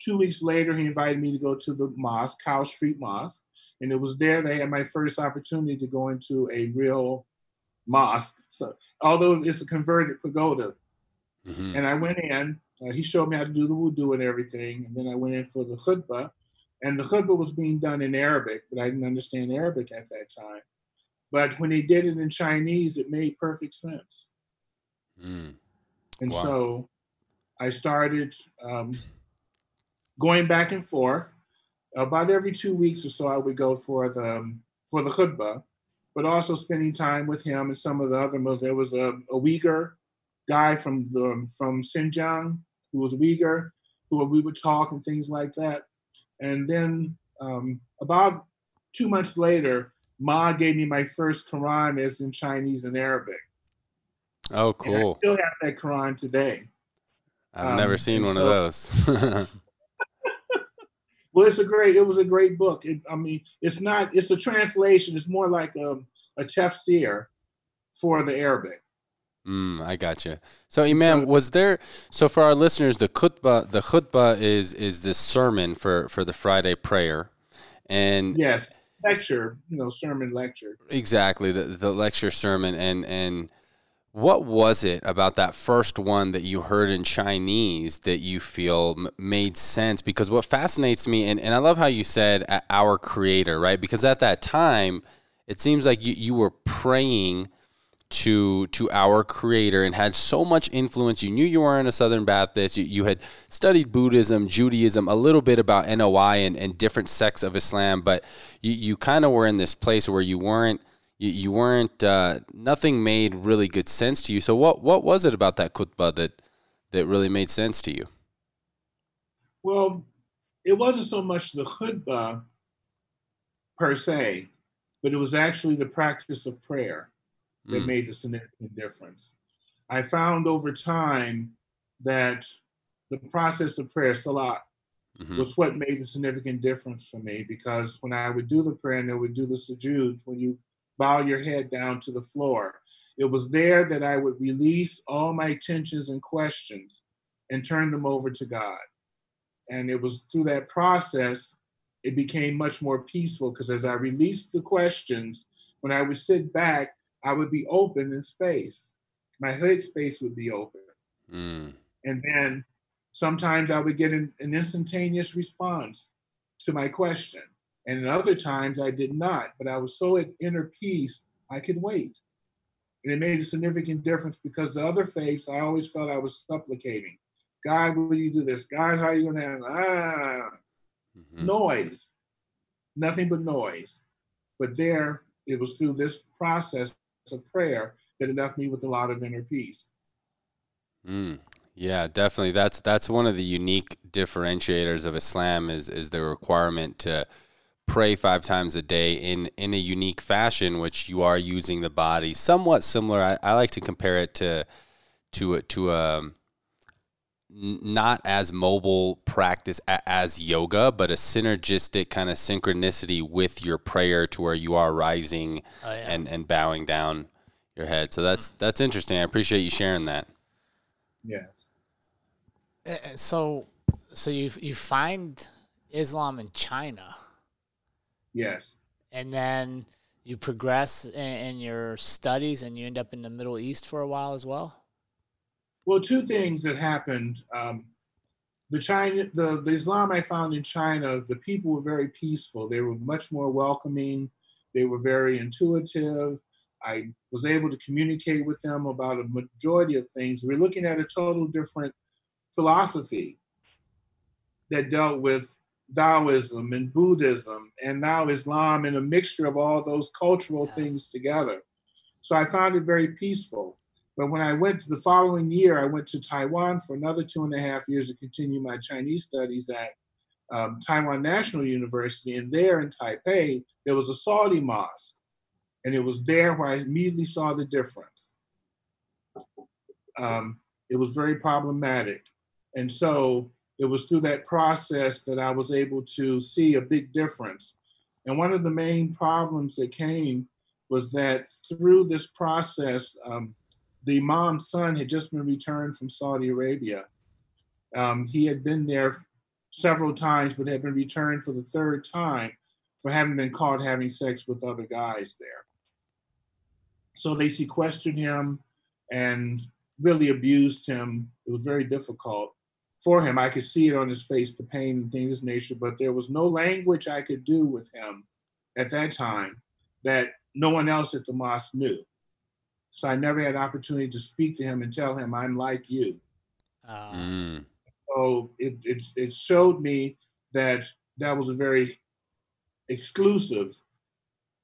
2 weeks later, he invited me to go to the mosque, Cow Street Mosque. And it was there that I had my first opportunity to go into a real mosque. So, although it's a converted pagoda. And I went in, he showed me how to do the wudu and everything. And then I went in for the khutbah. And the khutbah was being done in Arabic, but I didn't understand Arabic at that time. But when they did it in Chinese, it made perfect sense. And wow. So I started going back and forth. About every 2 weeks or so, I would go for the khutbah, but also spending time with him and some of the other Muslims. There was a Uyghur guy from Xinjiang who was Uyghur, who we would talk and things like that. And then about 2 months later, Ma gave me my first Quran as in Chinese and Arabic. Oh, And I cool. still have that Quran today. I've never seen And one of so, those. well, it was a great book. I mean, it's a translation. It's more like a tafsir for the Arabic. I gotcha. So And Imam, so, was there, so for our listeners, the khutbah is this sermon for the Friday prayer. And yes, lecture, sermon lecture. exactly, the lecture sermon. And what was it about that first one that you heard in Chinese that you feel made sense? Because what fascinates me, and I love how you said our creator, right? Because at that time, it seems like you were praying to our creator and had so much influence. You knew you weren't a Southern Baptist. You had studied Buddhism, Judaism, a little bit about NOI and different sects of Islam, but you kind of were in this place where you weren't nothing made really good sense to you. So what was it about that khutbah that really made sense to you? Well, it wasn't so much the khutbah per se, but it was actually the practice of prayer that made the significant difference. I found over time that the process of prayer, salat, was what made the significant difference for me, because when I would do the prayer and I would do the sujood, when you bow your head down to the floor, it was there that I would release all my tensions and questions and turn them over to God. And it was through that process, it became much more peaceful, because as I released the questions, when I would sit back, I would be open in space. My head space would be open. And then sometimes I would get an instantaneous response to my question. And other times I did not, but I was so at inner peace, I could wait. And it made a significant difference, because the other faiths, I always felt I was supplicating. God, will you do this? God, how are you going to noise, nothing but noise. But there, it was through this process of prayer that it left me with a lot of inner peace. Yeah, definitely. That's one of the unique differentiators of Islam is the requirement to pray 5 times a day in a unique fashion, which you are using the body. Somewhat similar. I like to compare it to a not as mobile practice as yoga, but a synergistic kind of synchronicity with your prayer, to where you are rising and bowing down your head. So that's interesting. I appreciate you sharing that. Yes. So you find Islam in China. Yes. And then you progress in your studies and you end up in the Middle East for a while as well? Well, 2 things that happened. The Islam I found in China, the people were very peaceful. They were much more welcoming. They were very intuitive. I was able to communicate with them about a majority of things. We're looking at a total different philosophy that dealt with Taoism and Buddhism and now Islam, and a mixture of all those cultural things together. So I found it very peaceful. But when I went the following year, I went to Taiwan for another 2.5 years to continue my Chinese studies at Taiwan National University. And there in Taipei, there was a Saudi mosque. And it was there where I immediately saw the difference. It was very problematic. And so it was through that process that I was able to see a big difference. And one of the main problems that came was that through this process, the Imam's son had just been returned from Saudi Arabia. He had been there several times, but had been returned for the 3rd time for having been caught having sex with other guys there. So they sequestered him and really abused him. It was very difficult for him. I could see it on his face, the pain and things of this nature, but there was no language I could do with him at that time that no one else at the mosque knew. So I never had opportunity to speak to him and tell him, I'm like you. So it showed me that that was a very exclusive,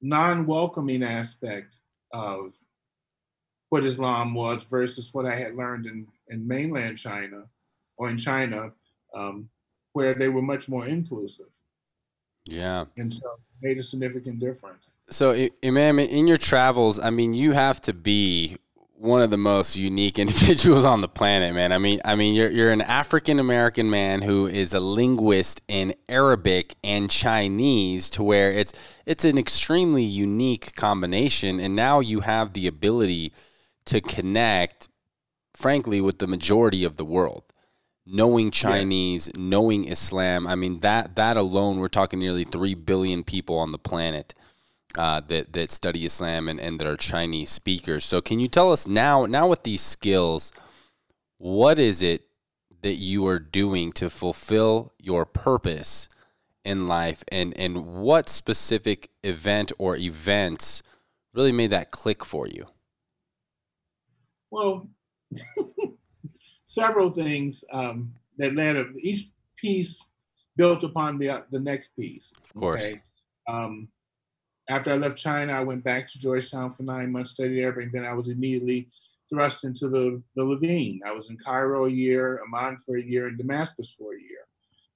non-welcoming aspect of what Islam was versus what I had learned in mainland China or in China, where they were much more inclusive. Yeah. And so it made a significant difference. So, Imam, in your travels, I mean, you have to be one of the most unique individuals on the planet, man. I mean, you're an African American man who is a linguist in Arabic and Chinese, to where it's an extremely unique combination, and now you have the ability to connect, frankly, with the majority of the world. Knowing Chinese, knowing Islam, I mean, that alone, we're talking nearly 3 billion people on the planet that study Islam and that are Chinese speakers. So can you tell us now with these skills, what is it that you are doing to fulfill your purpose in life, and what specific event or events really made that click for you? Well, several things that led up. Each piece built upon the next piece. Of course. Okay? After I left China, I went back to Georgetown for 9 months, studied Arabic, and then I was immediately thrust into the Levine. I was in Cairo a year, Amman for a year, and Damascus for a year.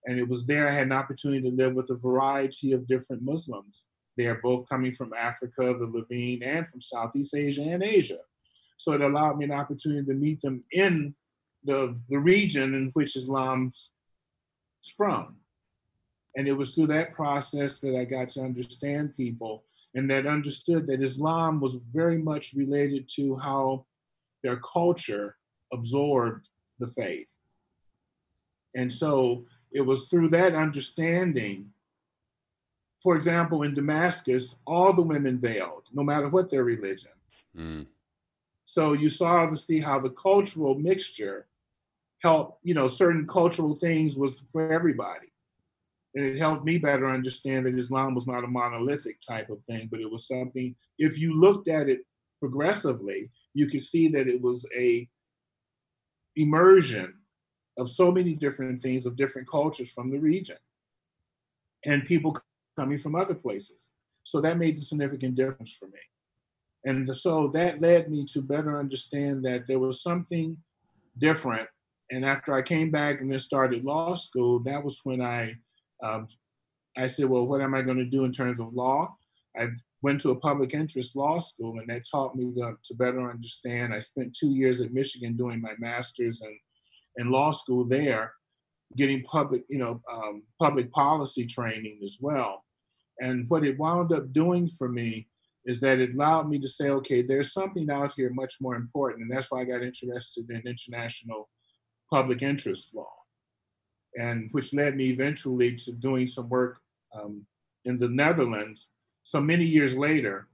And it was there I had an opportunity to live with a variety of different Muslims. They are both coming from Africa, the Levine, and from Southeast Asia and Asia. So it allowed me an opportunity to meet them in the region in which Islam sprung. And it was through that process that I got to understand people, and that understood that Islam was very much related to how their culture absorbed the faith. And so it was through that understanding. For example, in Damascus, all the women veiled, no matter what their religion. Mm. So you saw to see how the cultural mixture helped, certain cultural things was for everybody. And it helped me better understand that Islam was not a monolithic type of thing, but it was something, if you looked at it progressively, you could see that it was a immersion of so many different things, of different cultures from the region, and people coming from other places. So that made a significant difference for me. And so that led me to better understand that there was something different. And after I came back and then started law school, that was when I said, well, what am I going to do in terms of law? I went to a public interest law school, and that taught me to better understand. I spent 2 years at Michigan doing my master's in law school there, getting public policy training as well. And what it wound up doing for me is that it allowed me to say, okay, there's something out here much more important. And that's why I got interested in international public interest law, and which led me eventually to doing some work in the Netherlands so many years later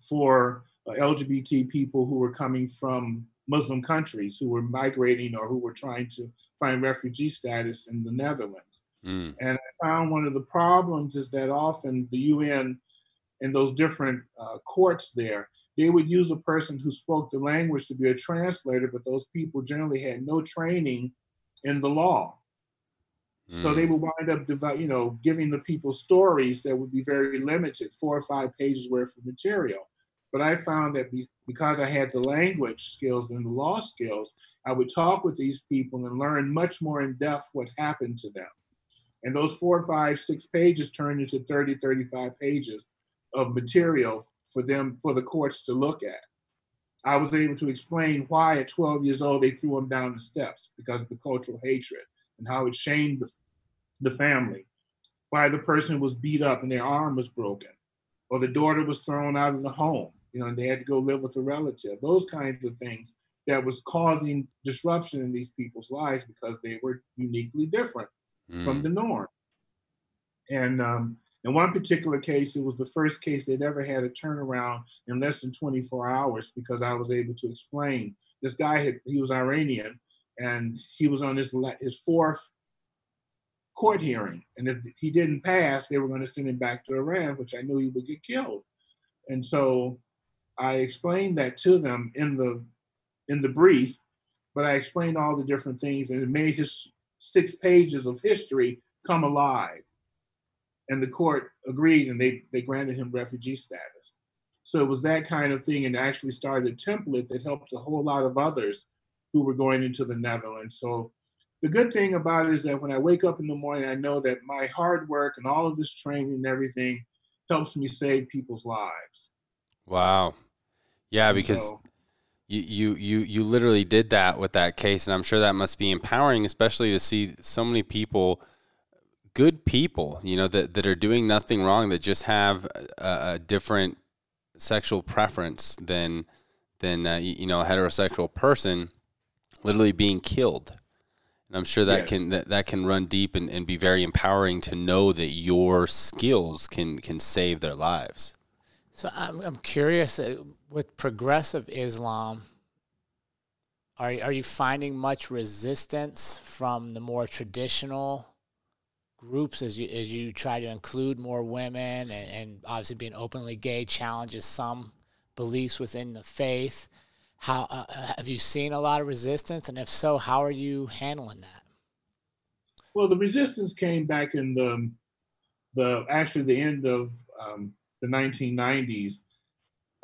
for LGBT people who were coming from Muslim countries, who were migrating or who were trying to find refugee status in the Netherlands. Mm. And I found one of the problems is that often the UN and those different courts there, they would use a person who spoke the language to be a translator, but those people generally had no training in the law. So they would wind up, giving the people stories that would be very limited, 4 or 5 pages worth of material. But I found that because I had the language skills and the law skills, I would talk with these people and learn much more in depth what happened to them. And those 4, 5, 6 pages turned into 30, 35 pages of material for the courts to look at. I was able to explain why at 12 years old they threw them down the steps because of the cultural hatred, and how it shamed the family, why the person was beat up and their arm was broken, or the daughter was thrown out of the home, and they had to go live with a relative. Those kinds of things that was causing disruption in these people's lives because they were uniquely different from the norm. And in one particular case, it was the first case they'd ever had a turnaround in less than 24 hours because I was able to explain. This guy, he was Iranian, and he was on his 4th court hearing. And if he didn't pass, they were going to send him back to Iran, which I knew he would get killed. And so I explained that to them in the brief, but I explained all the different things, and it made his 6 pages of history come alive. And the court agreed, and they granted him refugee status. So it was that kind of thing, and actually started a template that helped a whole lot of others who were going into the Netherlands. So the good thing about it is that when I wake up in the morning, I know that my hard work and all of this training and everything helps me save people's lives. Wow. Yeah, And because so, you literally did that with that case, and I'm sure that must be empowering, especially to see so many people, good people, you know, that are doing nothing wrong, that just have a different sexual preference than you know, a heterosexual person, literally being killed. And I'm sure that yes. that can run deep and be very empowering to know that your skills can save their lives. So I'm curious, with progressive Islam, are you finding much resistance from the more traditional groups as you try to include more women, and obviously being openly gay challenges some beliefs within the faith? How have you seen a lot of resistance, and if so, how are you handling that? Well, the resistance came back in the actually the end of the 1990s.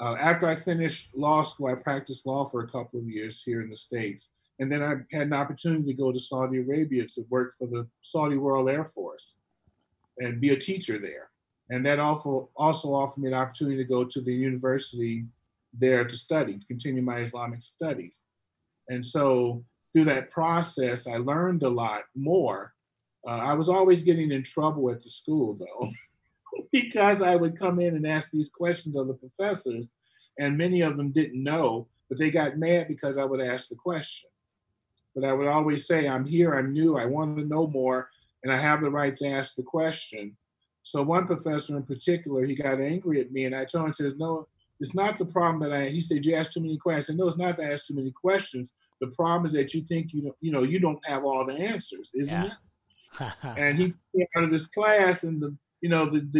After I finished law school, I practiced law for a couple of years here in the States. And then I had an opportunity to go to Saudi Arabia to work for the Saudi Royal Air Force and be a teacher there. And that also offered me an opportunity to go to the university there to study, to continue my Islamic studies. And so through that process, I learned a lot more. I was always getting in trouble at the school, though, because I would come in and ask these questions of the professors, and many of them didn't know, but they got mad because I would ask the question. But I would always say, I'm here, I'm new, I want to know more, and I have the right to ask the question. So one professor in particular, he got angry at me, and I told him, says, no, it's not the problem he said, you ask too many questions. I said, no, it's not that I ask too many questions. The problem is that you think you don't have all the answers, isn't Yeah. it? And he came out of this class, and the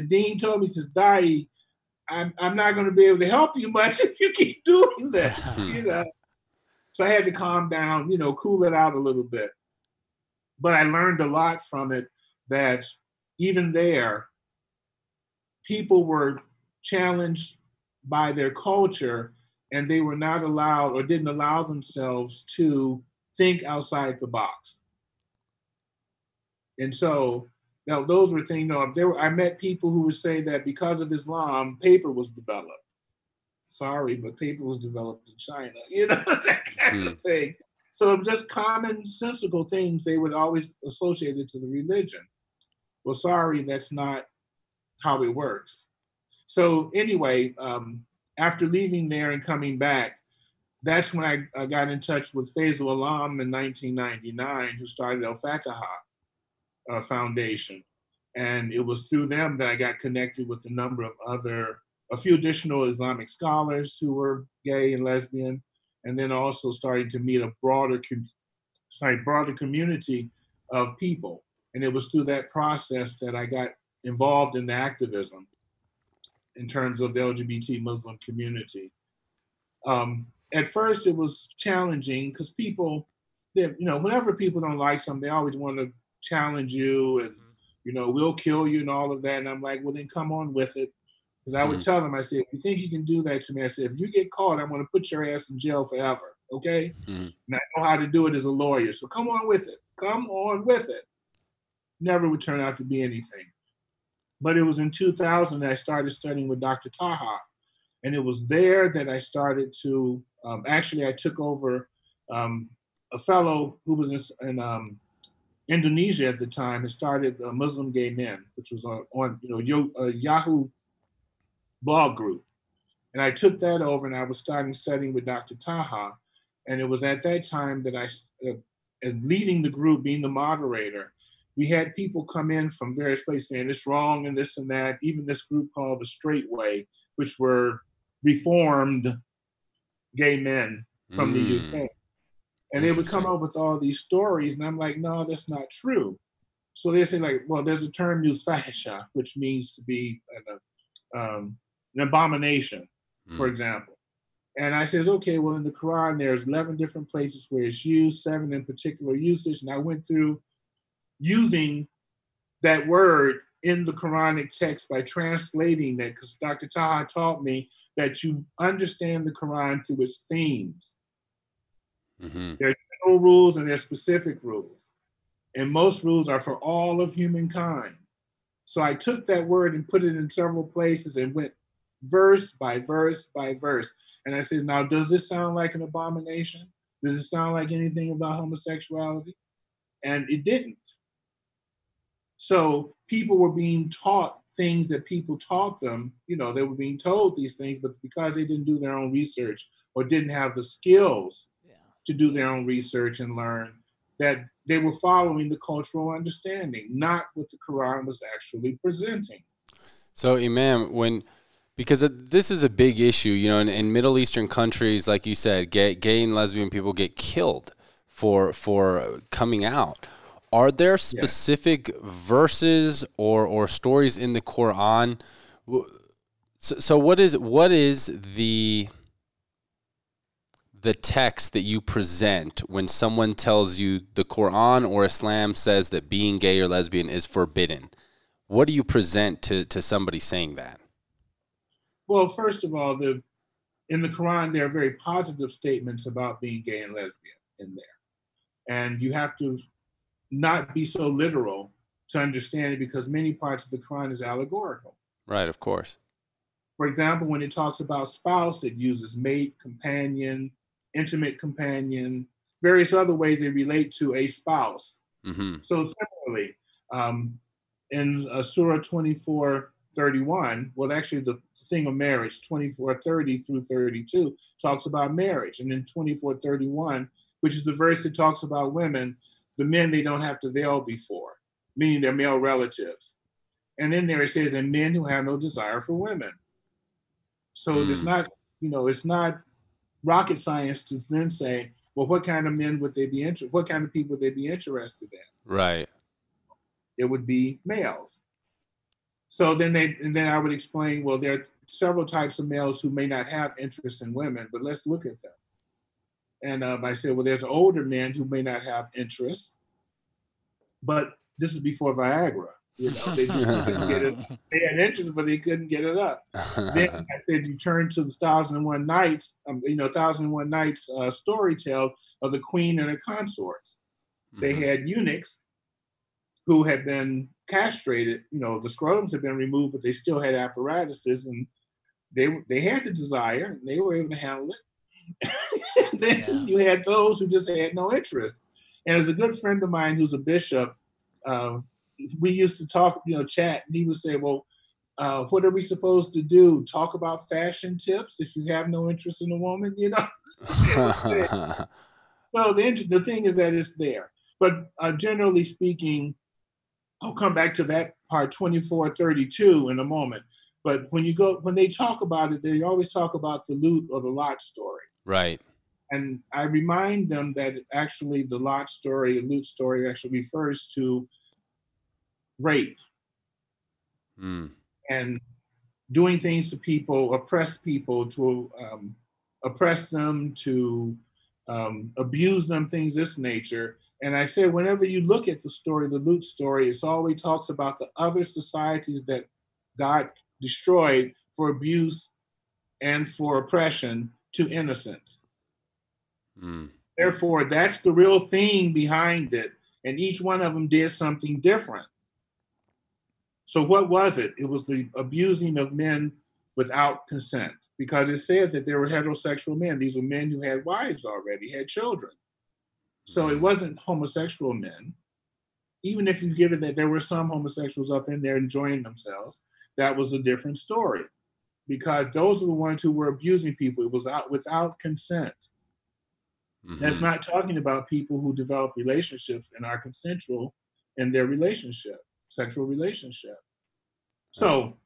dean told me, he says, Daayiee, I'm not going to be able to help you much if you keep doing this, you know. So I had to calm down, cool it out a little bit. But I learned a lot from it, that even there, people were challenged by their culture, and they were not allowed or didn't allow themselves to think outside the box. And so now those were things, I met people who would say that because of Islam, paper was developed. Sorry, but paper was developed in China, that kind of thing. So just commonsensical things they would always associate it to the religion. Well, sorry, that's not how it works. So anyway, after leaving there and coming back, that's when I got in touch with Faisal Alam in 1999, who started Al Fataha Foundation. And it was through them that I got connected with a few additional Islamic scholars who were gay and lesbian, and then also starting to meet a broader community of people. And it was through that process that I got involved in the activism in terms of the LGBT Muslim community. At first, it was challenging because whenever people don't like something, they always want to challenge you and, we'll kill you and all of that. And I'm like, well, then come on with it. Because I would tell them, I said, if you think you can do that to me, I said, if you get caught, I'm going to put your ass in jail forever. Okay? And I know how to do it as a lawyer. So come on with it. Come on with it. Never would turn out to be anything. But it was in 2000 that I started studying with Dr. Taha. And it was there that I started to, I took over a fellow who was in Indonesia at the time and started Muslim Gay Men, which was on Yahoo blog group. And I took that over and I was studying with Dr. Taha. And it was at that time that leading the group, being the moderator, we had people come in from various places saying it's wrong and this and that, even this group called the Straight Way, which were reformed gay men from the UK. And they would come up with all these stories, and I'm like, no, that's not true. So they say, like, well, there's a term used, fahisha, which means to be an abomination, for example. And I says, okay, well, in the Quran, there's 11 different places where it's used, 7 in particular usage. And I went through using that word in the Quranic text by translating that, because Dr. Taha taught me that you understand the Quran through its themes. There are general rules and there are specific rules. and most rules are for all of humankind. So I took that word and put it in several places and went verse by verse by verse. And I said, now, does this sound like an abomination? Does it sound like anything about homosexuality? And it didn't. So people were being taught things that people taught them. You know, they were being told these things, but because they didn't do their own research or didn't have the skills to do their own research and learn, that they were following the cultural understanding, not what the Quran was actually presenting. So, Imam, because this is a big issue, you know, in Middle Eastern countries, like you said, gay and lesbian people get killed for coming out. Are there specific verses or stories in the Quran? So what is the text that you present when someone tells you the Quran or Islam says that being gay or lesbian is forbidden? What do you present to somebody saying that? Well, first of all, in the Quran, there are very positive statements about being gay and lesbian in there. And you have to not be so literal to understand it, because many parts of the Quran is allegorical. Right, of course. For example, when it talks about spouse, it uses mate, companion, intimate companion, various other ways they relate to a spouse. Mm-hmm. So similarly, in Surah 24:31, well, actually the thing of marriage, 24:30 through 32, talks about marriage. And in 24:31, which is the verse that talks about women, the men they don't have to veil before, meaning their male relatives. And then there it says, and men who have no desire for women. So it's not, it's not rocket science to then say, well, what kind of men would they be interested? What kind of people would they be interested in? Right. It would be males. So then I would explain, well, there are several types of males who may not have interest in women, but let's look at them. And I said, well, there's older men who may not have interest, but this is before Viagra. You know, they just couldn't get it. They had interest, but they couldn't get it up. Then I said, you turn to the 1001 Nights, 1001 Nights story tale of the queen and her consorts. Mm-hmm. They had eunuchs who had been castrated. You know, the scrotums had been removed, but they still had apparatuses, and they had the desire, and they were able to handle it. Then you had those who just had no interest. And as a good friend of mine who's a bishop, we used to talk, chat, and he would say, well, what are we supposed to do? Talk about fashion tips if you have no interest in a woman, Well, the thing is that it's there. But generally speaking, I'll come back to that part 24:32 in a moment. But when they talk about it, they always talk about the Lut or the Lot story. Right. And I remind them that actually the Lut story actually refers to rape and doing things to people, oppress people, to oppress them, to abuse them, things of this nature. And I said, whenever you look at the story, the Lut story, it always talks about the other societies that God destroyed for abuse and for oppression to innocence. Therefore, that's the real theme behind it. And each one of them did something different. So what was it? It was the abusing of men without consent, because it said that there were heterosexual men. These were men who had wives already, had children. So it wasn't homosexual men. Even if you give it that there were some homosexuals up in there enjoying themselves, that was a different story, because those were the ones who were abusing people. It was without consent. Mm-hmm. That's not talking about people who develop relationships and are consensual in their relationship, sexual relationship. So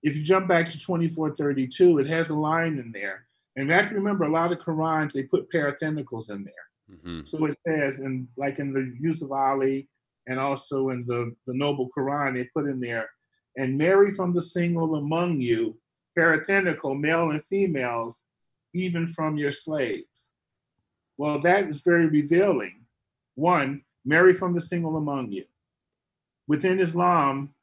if you jump back to 24:32, it has a line in there. And you have to remember, a lot of Qurans, they put parentheticals in there. Mm-hmm. So it says, like in the Yusuf Ali and also in the Noble Quran, they put in there, and marry from the single among you, parenthetical, male and females, even from your slaves. Well, that is very revealing. One, marry from the single among you. Within Islam,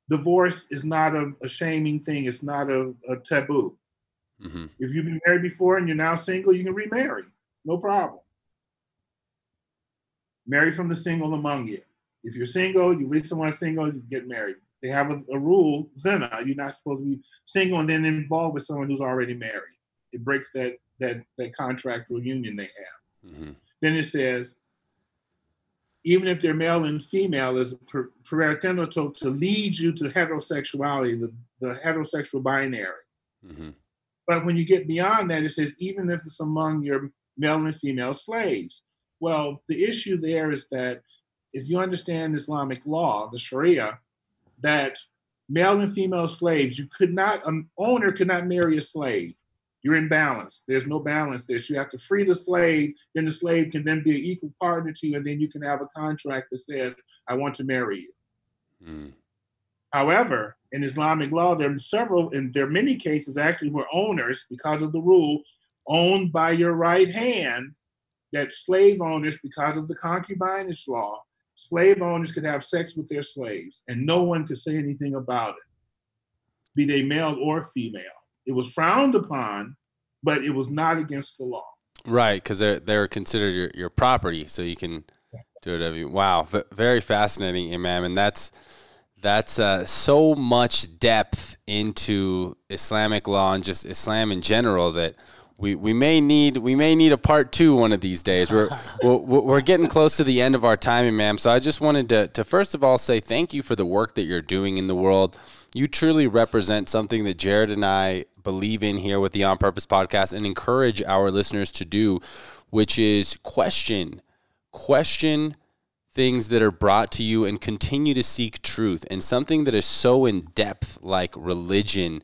divorce is not a shaming thing. It's not a taboo. Mm-hmm. If you've been married before and you're now single, you can remarry. No problem. Marry from the single among you. If you're single, you reach someone single, you get married. They have a rule, zina. You're not supposed to be single and then involved with someone who's already married. It breaks that contractual union they have. Mm-hmm. Then it says, even if they're male and female, is preretendo to lead you to heterosexuality, the heterosexual binary. Mm-hmm. But when you get beyond that, it says, even if it's among your male and female slaves. Well, the issue there is that if you understand Islamic law, the Sharia, that male and female slaves, an owner could not marry a slave. You're in balance. There's no balance there. So you have to free the slave, then the slave can then be an equal partner to you, and then you can have a contract that says, I want to marry you. Mm. However, in Islamic law, there are many cases actually where owners, because of the rule, owned by your right hand, that slave owners, because of the concubinage law, slave owners could have sex with their slaves and no one could say anything about it, be they male or female. It was frowned upon, but it was not against the law. Right, because they're considered your property, so you can do whatever you. Wow, very fascinating, Imam, and that's so much depth into Islamic law and just Islam in general that we may need a part 2 one of these days. We're getting close to the end of our time, Imam. So I just wanted to first of all say thank you for the work that you're doing in the world. You truly represent something that Jared and I believe in here with the On Purpose podcast and encourage our listeners to do, which is question things that are brought to you and continue to seek truth. And something that is so in depth like religion,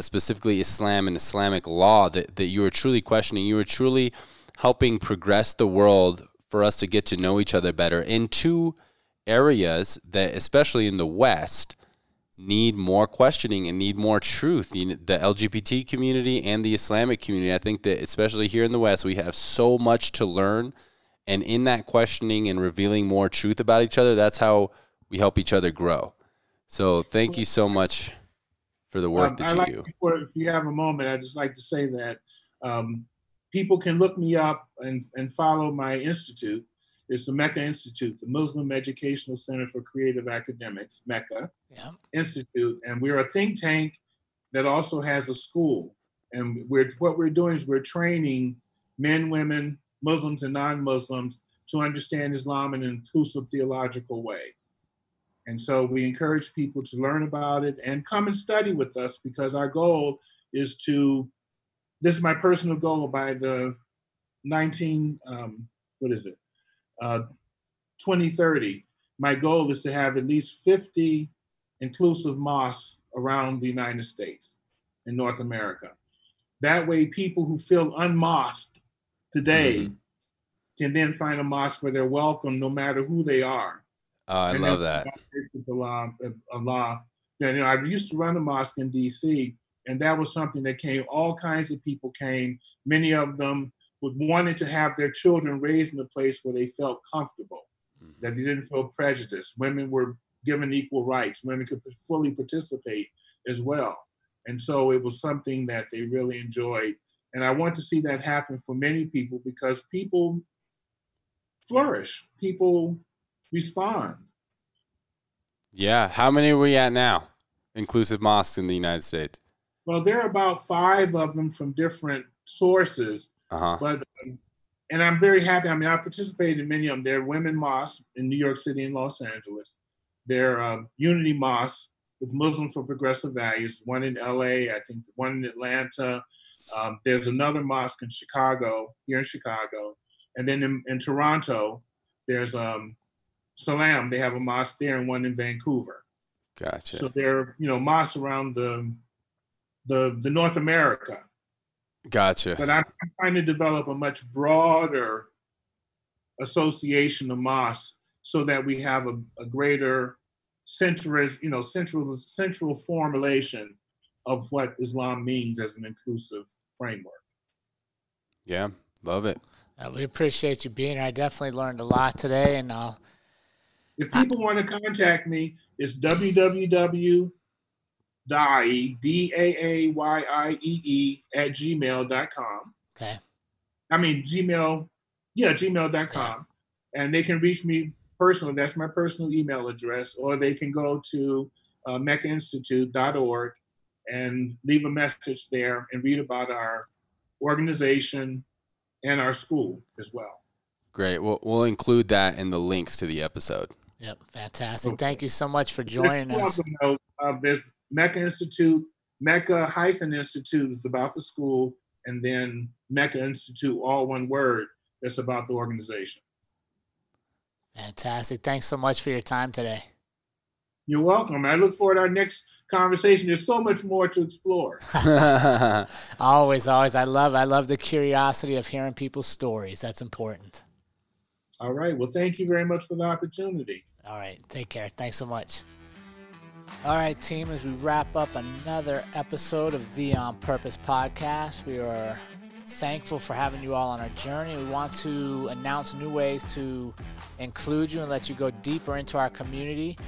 specifically Islam and Islamic law, that you are truly questioning. You are truly helping progress the world for us to get to know each other better in 2 areas that, especially in the West, need more questioning and need more truth. The LGBT community and the Islamic community. I think that especially here in the West, we have so much to learn. And in that questioning and revealing more truth about each other, that's how we help each other grow. So thank you so much for the work that you do. If you have a moment, I'd just like to say that people can look me up and follow my institute. It's the Mecca Institute, the Muslim Educational Center for Creative Academics, Mecca Institute. And we're a think tank that also has a school. And what we're doing is we're training men, women, Muslims and non-Muslims to understand Islam in an inclusive theological way. And so we encourage people to learn about it and come and study with us, because our goal is this is my personal goal by the 2030. My goal is to have at least 50 inclusive mosques around the United States in North America. That way, people who feel unmosqued today can then find a mosque where they're welcome no matter who they are. I love that. Allah. I used to run a mosque in D.C., and that was something that came, all kinds of people came. Many of them wanted to have their children raised in a place where they felt comfortable, that they didn't feel prejudiced. Women were given equal rights. Women could fully participate as well. And so it was something that they really enjoyed. And I want to see that happen for many people, because people flourish. People respond. Yeah. How many are we at now? Inclusive mosques in the United States? Well, there are about 5 of them from different sources. But and I'm very happy. I mean, I participated in many of them. There are women mosques in New York City and Los Angeles. There are unity mosques with Muslims for Progressive Values, one in LA, I think one in Atlanta. There's another mosque in Chicago, here in Chicago. And then in Toronto, there's Salam. They have a mosque there and one in Vancouver. Gotcha. So there are, mosques around the North America. Gotcha. But I'm trying to develop a much broader association of mosques so that we have a greater central formulation of what Islam means as an inclusive framework. Yeah, love it. We appreciate you being here. I definitely learned a lot today, and if people want to contact me, it's www.Daayiee, Daayiee @gmail.com. Okay. I mean, gmail.com. And they can reach me personally. That's my personal email address, or they can go to meccainstitute.org and leave a message there and read about our organization and our school as well. Great. We'll include that in the links to the episode. Yep, fantastic. Okay. Thank you so much for joining us. There's Mecca Institute, Mecca-Institute is about the school, and then Mecca Institute, all one word, that's about the organization. Fantastic. Thanks so much for your time today. You're welcome. I look forward to our next conversation. There's so much more to explore. Always. I love the curiosity of hearing people's stories. That's important. All right. Well, thank you very much for the opportunity. All right. Take care. Thanks so much. All right, team, as we wrap up another episode of the On Purpose podcast, we are thankful for having you all on our journey. We want to announce new ways to include you and let you go deeper into our community.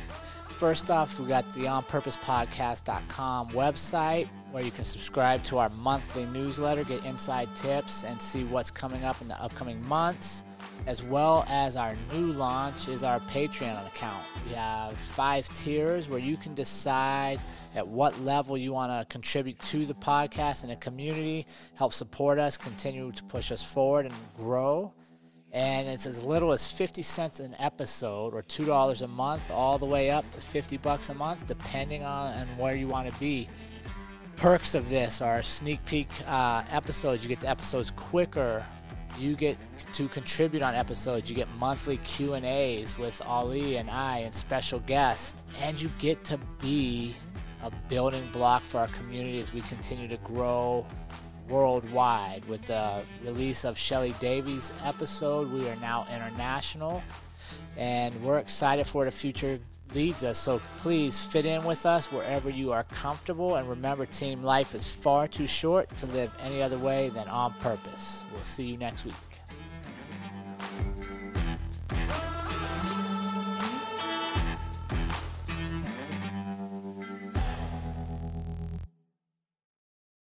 First off, we got the onpurposepodcast.com website where you can subscribe to our monthly newsletter, get inside tips, and see what's coming up in the upcoming months. As well as our new launch is our Patreon account. We have 5 tiers where you can decide at what level you want to contribute to the podcast and the community, help support us, continue to push us forward and grow. And it's as little as 50 cents an episode or $2 a month, all the way up to $50 a month, depending on where you want to be. Perks of this are sneak peek episodes. You get the episodes quicker. You get to contribute on episodes. You get monthly Q&As with Ali and I and special guests. And you get to be a building block for our community as we continue to grow worldwide. With the release of Shelly Davies' episode, we are now international. And we're excited for where the future leads us. So please fit in with us wherever you are comfortable. And remember, team, life is far too short to live any other way than on purpose. We'll see you next week.